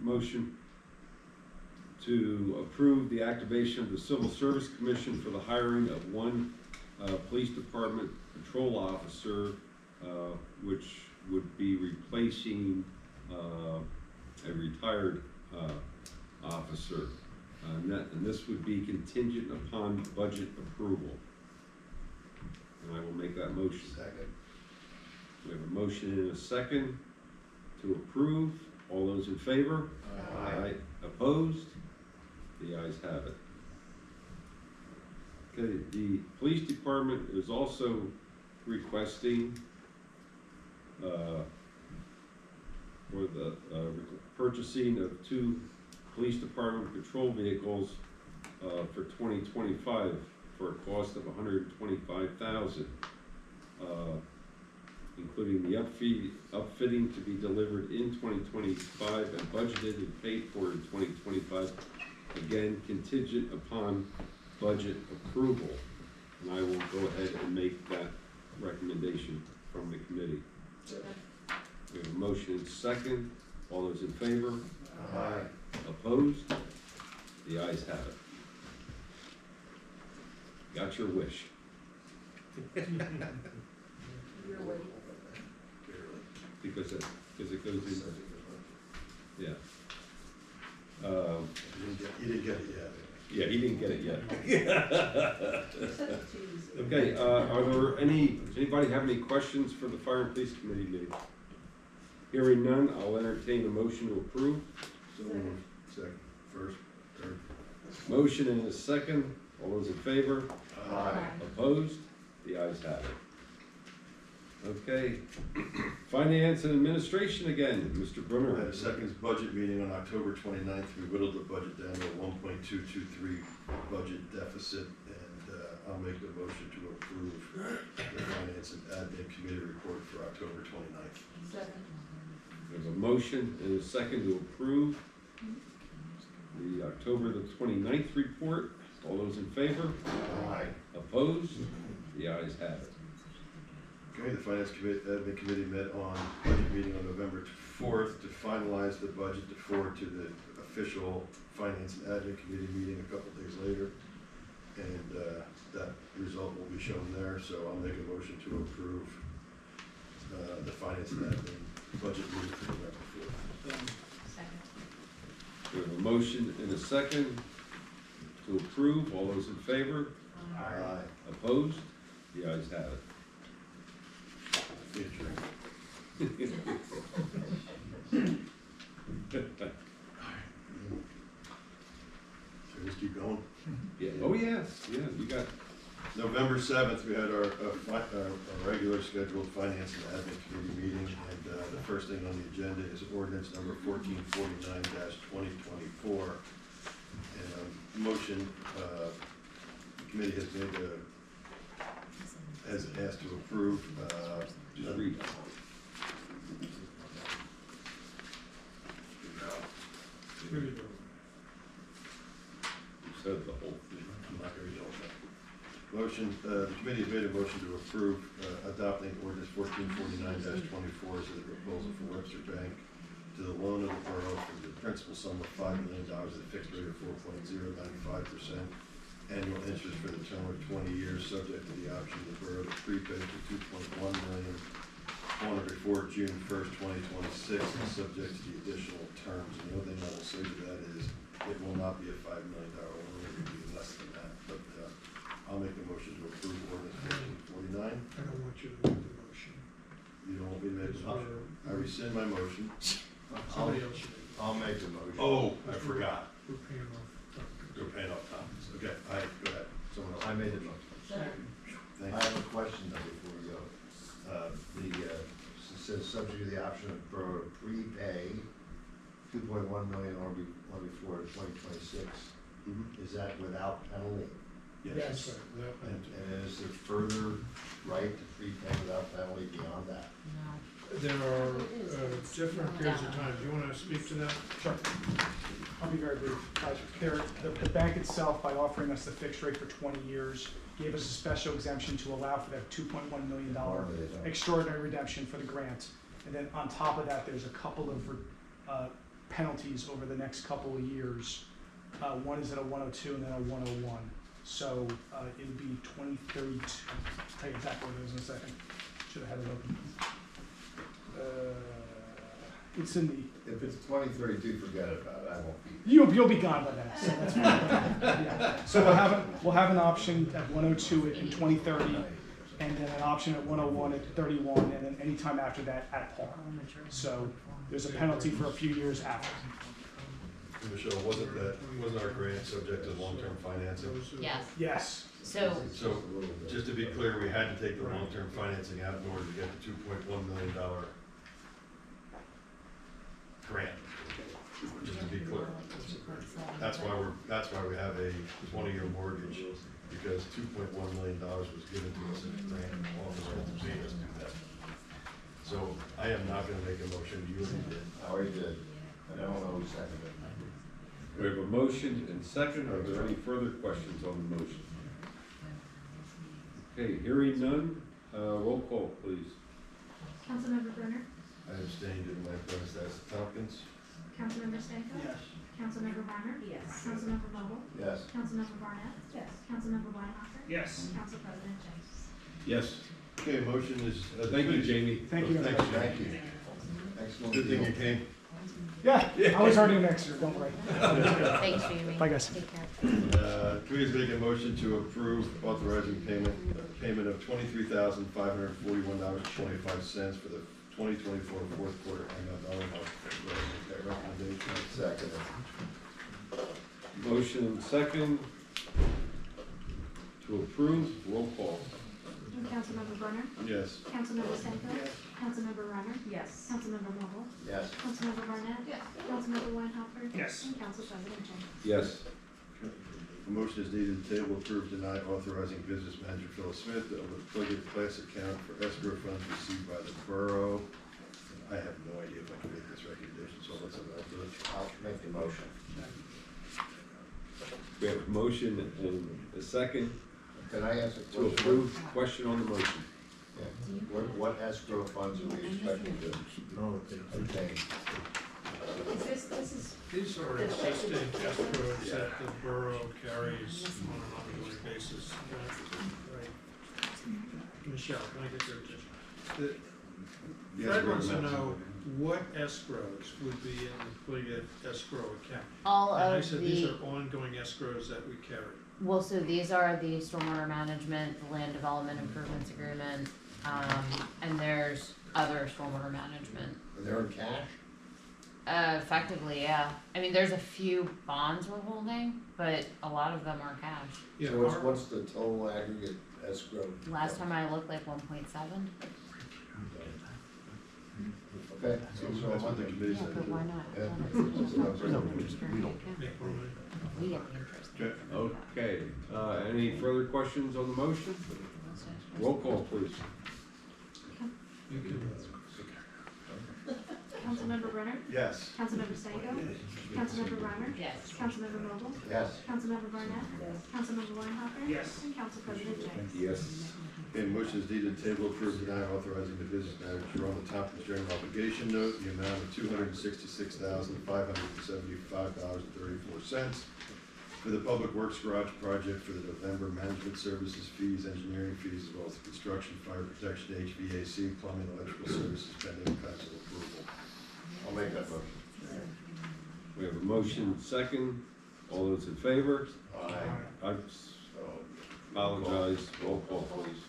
motion to approve the activation of the Civil Service Commission for the hiring of one police department patrol officer, which would be replacing a retired officer. And this would be contingent upon budget approval. And I will make that motion. Second. We have a motion and a second to approve. All those in favor? Aye. Opposed? The ayes have it. Okay, the police department is also requesting for the purchasing of 2 police department patrol vehicles for 2025 for a cost of $125,000, including the upfitting to be delivered in 2025 and budgeted and paid for in 2025. Again, contingent upon budget approval. And I will go ahead and make that recommendation from the committee. We have a motion and second. All those in favor? Aye. Opposed? The ayes have it. Got your wish. You're waiting. Because it goes in, yeah. You didn't get it yet. Yeah, he didn't get it yet. Send it to you. Okay, are there anybody have any questions for the Fire and Police Committee meeting? Hearing none, I'll entertain a motion to approve. So moved. Second, first, third. Motion and a second. All those in favor? Aye. Opposed? The ayes have it. Okay, Finance and Administration again, Mr. We had Brunner. a second budget meeting on October 29th. We whittled the budget down to a 1.223 budget deficit, and I'll make the motion to approve the Finance and Admin Committee report for October 29th. Second. There's a motion and a second to approve the October the 29th report. All those in favor? Aye. Opposed? The ayes have it. Okay, the Finance Admin Committee met on budget meeting on November 4th to finalize the budget to forward to the official Finance and Admin Committee meeting a couple days later. And that result will be shown there, so I'll make a motion to approve the Finance and Admin budget meeting for November 4th. Second. We have a motion and a second to approve. All those in favor? Aye. Opposed? The ayes have it. Good drink. So just keep going. Yeah, oh yes, yeah, you got, November 7th, we had our regular scheduled Finance and Admin Committee meeting, and the first thing on the agenda is ordinance number 1449-2024. And motion, the committee has made a has asked to approve, Just read. Read it over. You said the whole thing. I'm not gonna read all that. Motion, the committee has made a motion to approve, adopting ordinance 1449-24 as a proposal for Webster Bank to the loan of the borough for the principal sum of $5 million at a fixed rate of 4.095%, annual interest for the term of 20 years, subject to the option of the borough to prepay for $2.1 million on or before June 1st, 2026, and subject to the additional terms. And the only thing I will say to that is, it will not be a $5 million loan, it will be less than that, but, I'll make the motion to approve ordinance 1449. I don't want you to make the motion. You don't want me to make the motion? I rescind my motion. Somebody else should make it. I'll make the motion. Oh, I forgot. We're paying off. We're paying off Thomas. Okay, all right, go ahead. Someone else. I made the motion. Thank I you. have a question though before we go. It says subject to the option of borough to prepay 2.1 million or before 2026. Mhm. Is that without penalty? Yes. That's right, without And penalty. is there further right to prepay without penalty beyond that? No. There are different periods of time. Do you want to speak to that? Sure. I'll be very brief. The bank itself, by offering us the fixed rate for 20 years, gave us a special exemption to allow for that $2.1 million extraordinary redemption for the grant. And then on top of that, there's a couple of penalties over the next couple of years. One is at a 102 and then a 101. So it would be 2032. I'll tell you exactly what it is in a second. Should have had it open. It's in the. If it's 2032, forget about it, I won't be. You'll be gone by then, so that's fine. Yeah. So we'll have an option at 102 in 2030, and then an option at 101 at 31, and then anytime after that at par. So there's a penalty for a few years after. Michelle, wasn't our grant subject to long-term financing? Yes. Yes. So, So, just to be clear, we had to take the long-term financing out in order to get the $2.1 million grant, just to be clear. That's why we have a 20-year mortgage, because $2.1 million was given to us in a grant, and authorized to pay us to do that. So, I am not gonna make a motion, you already did. I already did. I don't know who seconded it. We have a motion and second. Are there any further questions on the motion? Okay, hearing none, roll call, please. Councilmember Brenner? I abstained in my place as Tompkins. Councilmember Stanko? Yes. Councilmember Brenner? Yes. Councilmember Vogel? Yes. Councilmember Barnett? Yes. Councilmember Weinhofer? Yes. And Council President James. Yes. Okay, motion is. Thank you, Jamie. Thank you. Thanks, Thank Jamie. you. Excellent. Good thing deal. you came. Yeah, I was already an extra, don't worry. thanks, Jamie. Bye, guys. Take care. Please make a motion to approve authorizing payment of $23,541.25 for the 2024 fourth quarter annual dollar health. Make that recommendation. Second. Motion and second to approve, roll call. Councilmember Brenner? Yes. Councilmember Stanko? Yes. Councilmember Renner? Yes. Councilmember Vogel? Yes. Councilmember Barnett? Yes. Councilmember Weinhofer? Yes. And Council President James. Yes. A motion is needed to table, approve, deny, authorizing business manager Phyllis Smith to open a Pliget class account for escrow funds received by the borough. I have no idea if I can make this recommendation, so let's allow it. I'll make the motion. We have a motion and a second Can I ask a to question? approve. Question on the motion. Yeah. What escrow funds are we expecting to obtain? This is, These are existing escrows that the borough carries on an ongoing basis. Right. Michelle, can I get your attention? Fred wants to know what escrows would be in the Pliget escrow account. All And I of said these the, are ongoing escrows that we carry. well, so these are the stormwater management, the land development improvements agreement, and there's other stormwater management. Are they in cash? Effectively, yeah. I mean, there's a few bonds we're holding, but a lot of them are cash. Yeah, So our- what's the total aggregate escrow? Last time I looked, like 1.7. Okay. That's what the committee Yeah, said. but why not? Yeah. Make more money. We get the interest. Okay, any further questions on the motion? Roll call, please. Councilmember Brenner? Yes. Councilmember Stanko? Councilmember Reimer? Yes. Councilmember Vogel? Yes. Councilmember Barnett? Yes. Councilmember Weinhardt? Yes. And Council President James? Yes. Okay, motion is needed, table approved, deny authorizing the business manager to draw on the Tompkins general obligation note, in the amount of $266,575.34 for the Public Works Garage project for the November management services fees, engineering fees, as well as the construction, fire protection, HVAC, plumbing, electrical services pending council approval. I'll make that motion. We have a motion second. All those in favor? Aye. I apologize. Roll call, please.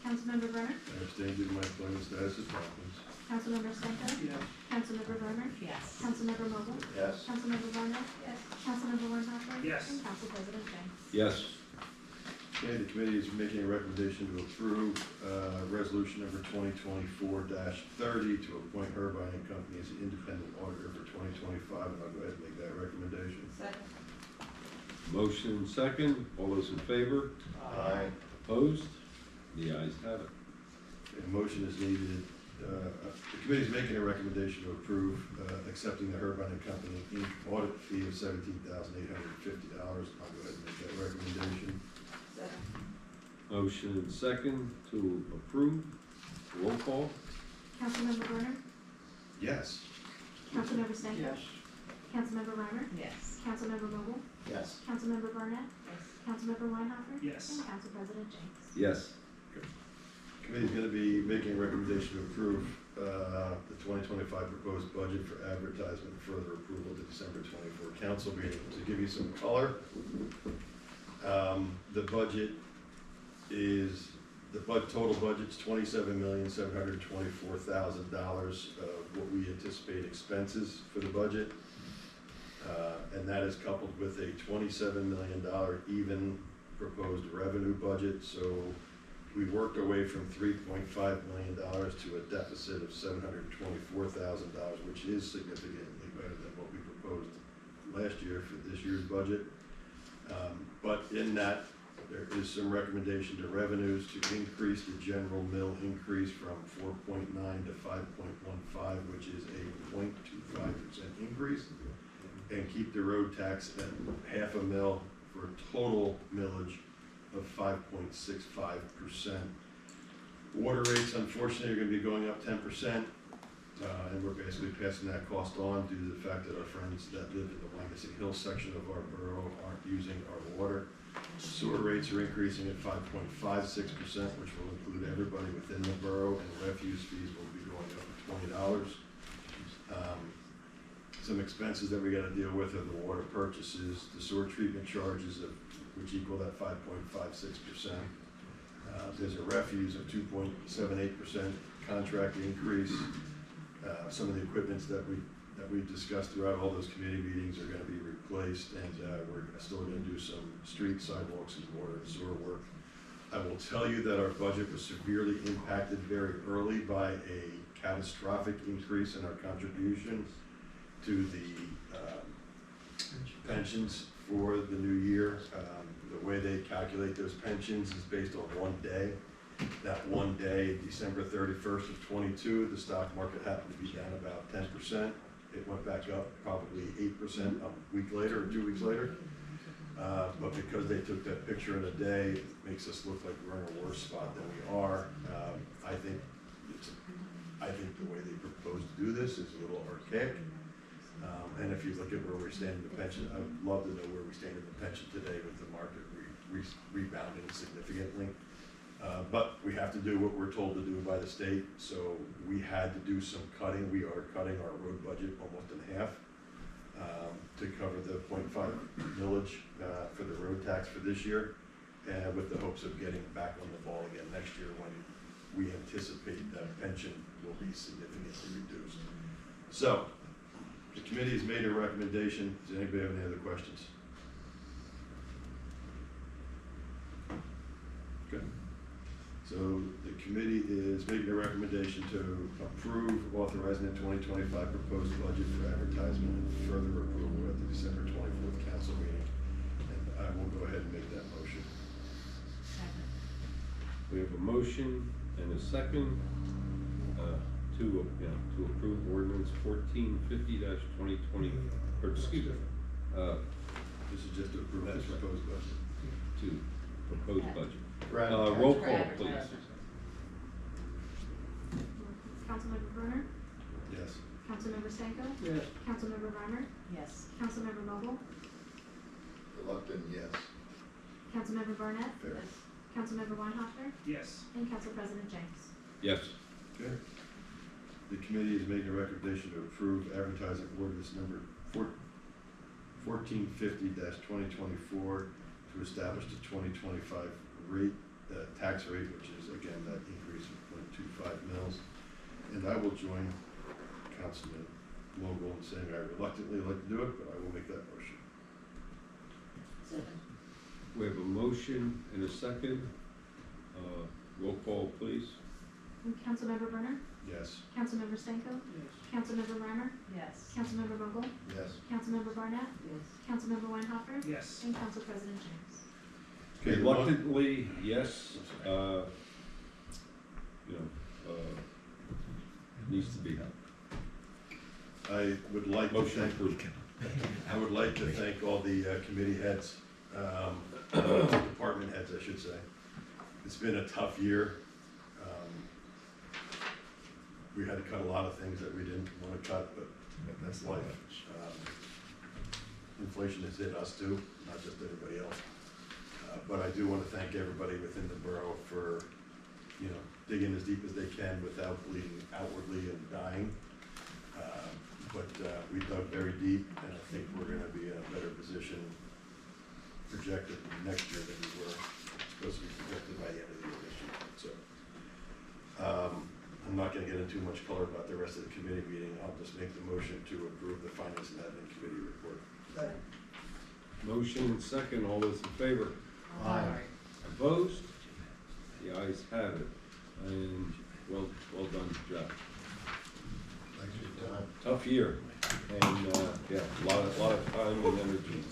Councilmember Brenner? I abstain due to my employment status at Tompkins. Councilmember Stanko? Yes. Councilmember Reimer? Yes. Councilmember Vogel? Yes. Councilmember Barnett? Yes. Councilmember Weinhardt? Yes. And Council President James? Yes. Okay, the committee is making a recommendation to approve, resolution number 2024-30 to appoint Irvine and Company as the independent auditor for 2025, and I'll go ahead and make that recommendation. Second. Motion second. All those in favor? Aye. Opposed? The ayes have it. A motion is needed, the committee is making a recommendation to approve, accepting the Irvine and Company Inc. audit fee of $17,850. I'll go ahead and make that recommendation. Second. Motion second to approve. Roll call. Councilmember Brenner? Yes. Councilmember Stanko? Councilmember Reimer? Yes. Councilmember Vogel? Yes. Councilmember Barnett? Yes. Councilmember Weinhardt? Yes. And Council President James? Yes. Committee's gonna be making a recommendation to approve, the 2025 proposed budget for advertisement and further approval to December 24 council meeting. To give you some color, the budget is, total budget's $27,724,000 of what we anticipate expenses for the budget. And that is coupled with a $27 million even proposed revenue budget, so we worked our way from $3.5 million to a deficit of $724,000, which is significantly better than what we proposed last year for this year's budget. But in that, there is some recommendation to revenues to increase the general mill increase from 4.9 to 5.15, which is a 0.25% increase, and keep the road tax at half a mil for a total millage of 5.65%. Water rates, unfortunately, are gonna be going up 10%, and we're basically passing that cost on due to the fact that our friends that live in the Wyomissing Hill section of our borough aren't using our water. Sewer rates are increasing at 5.56%, which will include everybody within the borough, and refuse fees will be going up to $20. Some expenses that we gotta deal with are the water purchases, the sewer treatment charges, which equal that 5.56%. There's a refuse of 2.78% contract increase. Some of the equipments that we've discussed throughout all those committee meetings are gonna be replaced, and we're still gonna do some street, sidewalks, and water and sewer work. I will tell you that our budget was severely impacted very early by a catastrophic increase in our contribution to the pensions for the new year. The way they calculate those pensions is based on one day. That one day, December 31st of 22, the stock market happened to be down about 10%. It went back up probably 8% a week later or 2 weeks later. But because they took that picture in a day, it makes us look like we're in a worse spot than we are. I think the way they propose to do this is a little archaic. And if you look at where we stand in the pension, I would love to know where we stand in the pension today with the market rebounding significantly. But we have to do what we're told to do by the state, so we had to do some cutting. We are cutting our road budget almost in half to cover the 0.5 millage for the road tax for this year, and with the hopes of getting back on the ball again next year when we anticipate that pension will be significantly reduced. So, the committee has made a recommendation. Does anybody have any other questions? Good. So the committee is making a recommendation to approve authorizing the 2025 proposed budget for advertisement and further approval at the December 24th council meeting. And I will go ahead and make that motion. We have a motion and a second, to approve ordinance 1450-2020, or excuse me, This is just to approve this proposed budget. to proposed budget. Brad, Roll call, please. Councilmember Brunner? Yes. Councilmember Stanko? Yes. Councilmember Reimer? Yes. Councilmember Vogel? Reluctant, yes. Councilmember Barnett? Fair. Councilmember Weinhofer? Yes. And Council President James. Yes. Okay. The committee is making a recommendation to approve advertising ordinance number 1450-2024 to establish the 2025 rate, tax rate, which is again that increase of 0.25 mils. And I will join Councilman Vogel in saying I reluctantly like to do it, but I will make that motion. We have a motion and a second. Roll call, please. Councilmember Brunner? Yes. Councilmember Stanko? Yes. Councilmember Reimer? Yes. Councilmember Vogel? Yes. Councilmember Barnett? Yes. Councilmember Weinhofer? Yes. And Council President James. Okay, Reluctantly, yes, needs to be. I would like to Motion thank, approved. I would like to thank all the committee heads, department heads, I should say. It's been a tough year. We had to cut a lot of things that we didn't want to cut, but that's life. Inflation has hit us too, not just everybody else. But I do want to thank everybody within the borough for, digging as deep as they can without bleeding outwardly and dying. But we dug very deep, and I think we're going to be in a better position projected next year than we were supposed to be projected by the end of the year this year. So I'm not going to get into too much color about the rest of the committee meeting. I'll just make the motion to approve the Finance and Admin Committee report. Motion and second, all those in favor? Aye. Opposed? The ayes have it. And well done, Jeff. Thanks for your time. Tough year, and, a lot of time and energy.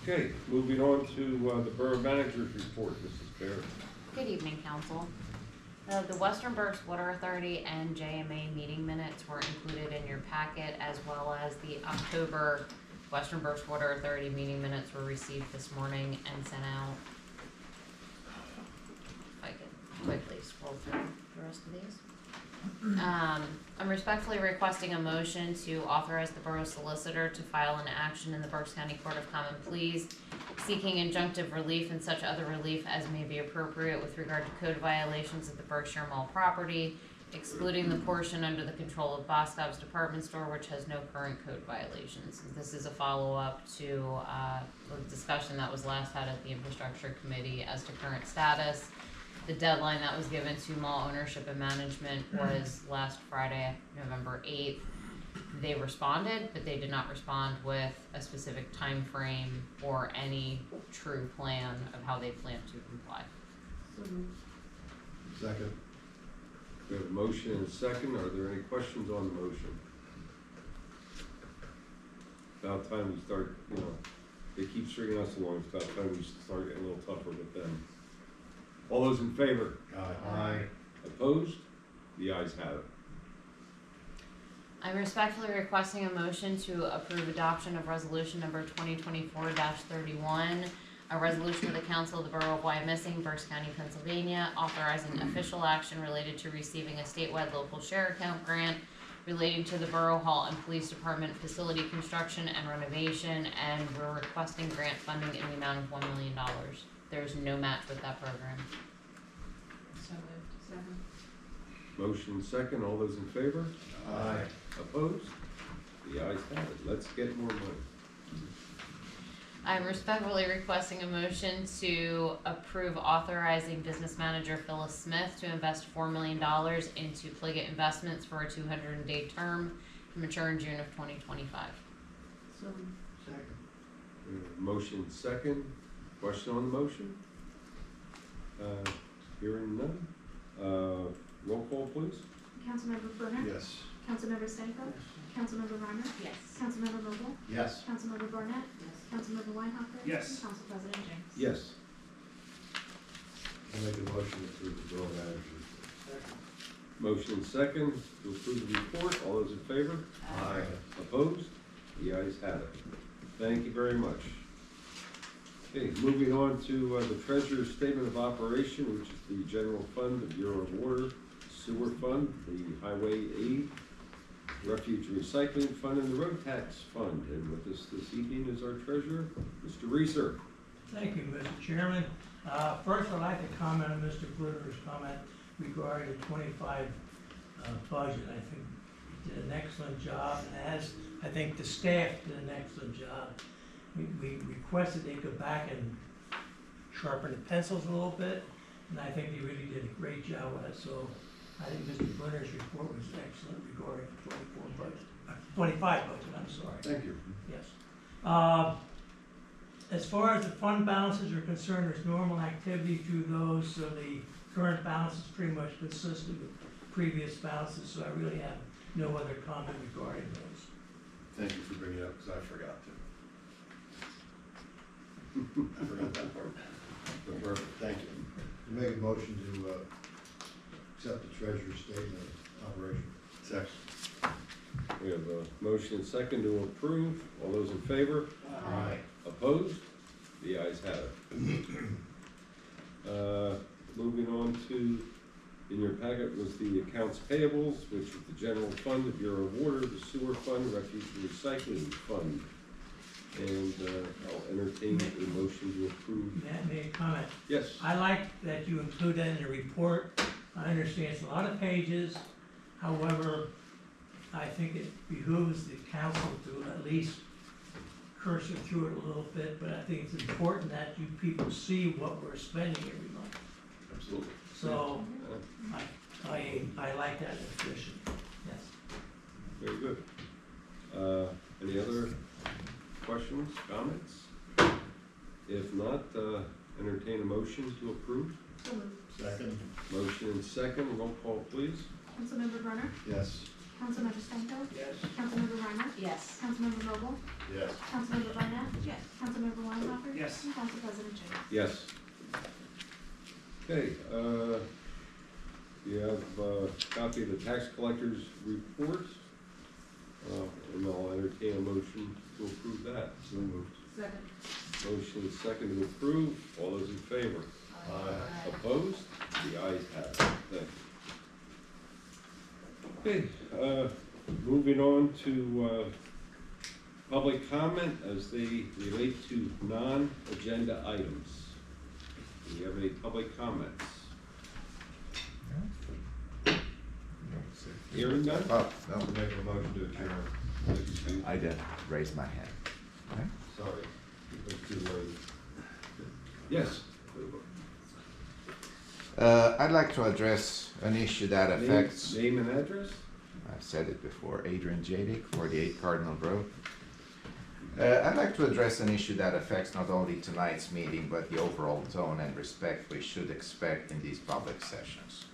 Okay, moving on to, the Borough Manager's report, Mrs. Barrett. Good evening, council. The Western Berks Water Authority and JMA meeting minutes were included in your packet, as well as the October Western Berks Water Authority meeting minutes were received this morning and sent out. If I could quickly scroll through the rest of these. I'm respectfully requesting a motion to authorize the borough solicitor to file an action in the Berks County Court of Common Pleas seeking injunctive relief and such other relief as may be appropriate with regard to code violations of the Berkshire Mall property, excluding the portion under the control of Boscov's department store, which has no current code violations. This is a follow-up to the discussion that was last had at the infrastructure committee as to current status. The deadline that was given to mall ownership and management was last Friday, November 8th. They responded, but they did not respond with a specific time frame or any true plan of how they plan to comply. Second. We have a motion and a second. Are there any questions on the motion? About time we start, they keep stringing us along. It's about time we start getting a little tougher with them. All those in favor? Aye. Opposed? The ayes have it. I'm respectfully requesting a motion to approve adoption of resolution number 2024-31, a resolution of the Council of the Borough of Wyomissing, Berks County, Pennsylvania, authorizing official action related to receiving a statewide local share account grant relating to the Borough Hall and Police Department facility construction and renovation, and we're requesting grant funding in the amount of $1 million. There's no match with that program. So moved. Second. Motion second. All those in favor? Aye. Opposed? The ayes have it. Let's get more money. I'm respectfully requesting a motion to approve authorizing business manager Phyllis Smith to invest $4 million into Pliget Investments for a 200-day term to mature in June of 2025. So moved. Second. Motion second. Question on the motion? Hearing none. Roll call, please. Councilmember Brunner? Yes. Councilmember Stanko? Councilmember Reimer? Yes. Councilmember Vogel? Yes. Councilmember Barnett? Yes. Councilmember Weinhofer? Yes. And Council President James. Yes. make a motion to approve the borough manager's report. Motion and second to approve the report. All those in favor? Aye. Opposed? The ayes have it. Thank you very much. Okay, moving on to the treasurer's statement of operation, which is the general fund, the Bureau of Water, sewer fund, the highway aid, refuge recycling fund, and the road tax fund. And with us this evening is our treasurer, Mr. Reeser. Thank you, Mr. Chairman. First, I'd like to comment on Mr. Bruder's comment regarding the 25 budget. I think he did an excellent job, and as I think the staff did an excellent job. We requested they go back and sharpen the pencils a little bit, and I think they really did a great job with it. So I think Mr. Bruder's report was excellent regarding the 25 budget, I'm sorry. Thank you. Yes. As far as the fund balances are concerned, there's normal activity through those, so the current balance is pretty much consistent with previous balances, so I really have no other comment regarding those. Thank you for bringing it up, because I forgot to. I forgot that part. But perfect, thank you. You make a motion to accept the treasurer's statement of operation. Second. We have a motion and second to approve. All those in favor? Aye. Opposed? The ayes have it. Moving on to, in your packet was the accounts payables, which is the general fund, the Bureau of Water, the sewer fund, refuge and recycling fund. And I'll entertain a motion to approve. May I comment? Yes. I like that you include that in the report. I understand it's a lot of pages. However, I think it behooves the council to at least cursor through it a little bit, but I think it's important that you people see what we're spending every month. Absolutely. So, I like that addition, yes. Very good. Any other questions, comments? If not, entertain a motion to approve. So moved. Second. Motion and second, roll call please. Councilmember Brenner? Yes. Councilmember Stanko? Yes. Councilmember Reimer? Yes. Councilmember Vogel? Yes. Councilmember Barnett? Yes. Councilmember Weinhofer? Yes. And Council President Chang. Yes. Okay, you have a copy of the tax collector's report, and I'll entertain a motion to approve that. So moved. Second. Motion is second to approve. All those in favor? Aye. Opposed? The ayes have it. Thank you. Okay, moving on to public comment as they relate to non-agenda items. Do you have any public comments? Hearing none? Oh, no, Make a motion to adjourn. I didn't raise my hand. Sorry, it was too late. Yes. I'd like to address an issue that affects, Name and address? I've said it before, Adrian Jadick, 48 Cardinal Road. I'd like to address an issue that affects not only tonight's meeting, but the overall tone and respect we should expect in these public sessions.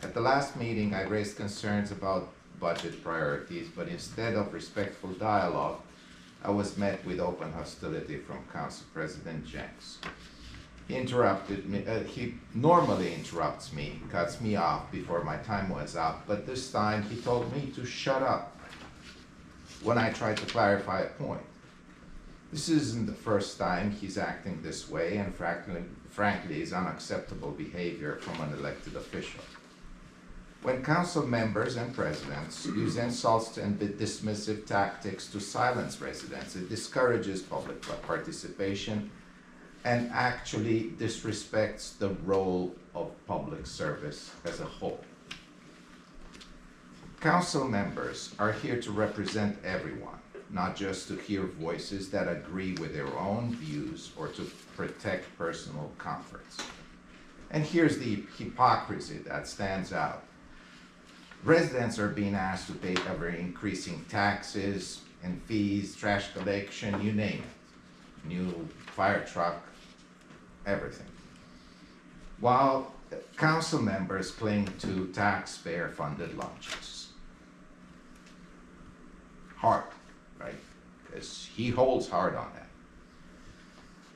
At the last meeting, I raised concerns about budget priorities, but instead of respectful dialogue, I was met with open hostility from Council President Jenks. He interrupted me, he normally interrupts me, cuts me off before my time was up, but this time he told me to shut up when I tried to clarify a point. This isn't the first time he's acting this way, and frankly is unacceptable behavior from an elected official. When council members and presidents use insults and dismissive tactics to silence residents, it discourages public participation and actually disrespects the role of public service as a whole. Council members are here to represent everyone, not just to hear voices that agree with their own views or to protect personal comforts. And here's the hypocrisy that stands out. Residents are being asked to pay ever increasing taxes and fees, trash collection, you name it. New fire truck, everything. While council members cling to taxpayer-funded lunches. Hard, right? Because he holds hard on that.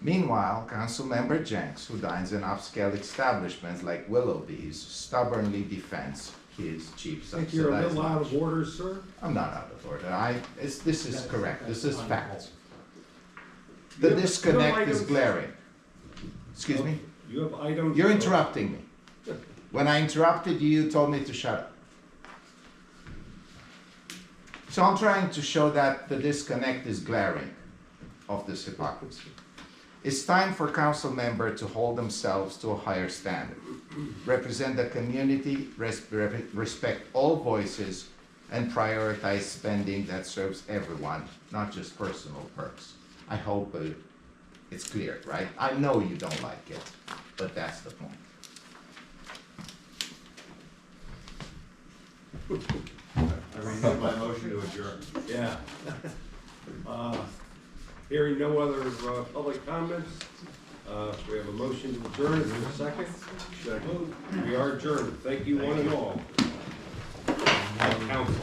Meanwhile, Councilmember Jenks, who dines in upscale establishments like Willoughby's, stubbornly defends his cheap I think you're a subsidized little out lunch. of order, sir. I'm not out of order. This is correct. This is facts. The disconnect is glaring. Excuse me? You have items. You're interrupting me. When I interrupted you, you told me to shut up. So I'm trying to show that the disconnect is glaring of this hypocrisy. It's time for council members to hold themselves to a higher standard, represent the community, respect all voices, and prioritize spending that serves everyone, not just personal perks. I hope it's clear, right? I know you don't like it, but that's the point. I renew my motion to adjourn. Yeah. Hearing no other public comments, we have a motion to adjourn. Is there a second? Second. We are adjourned. Thank you one and all. Council.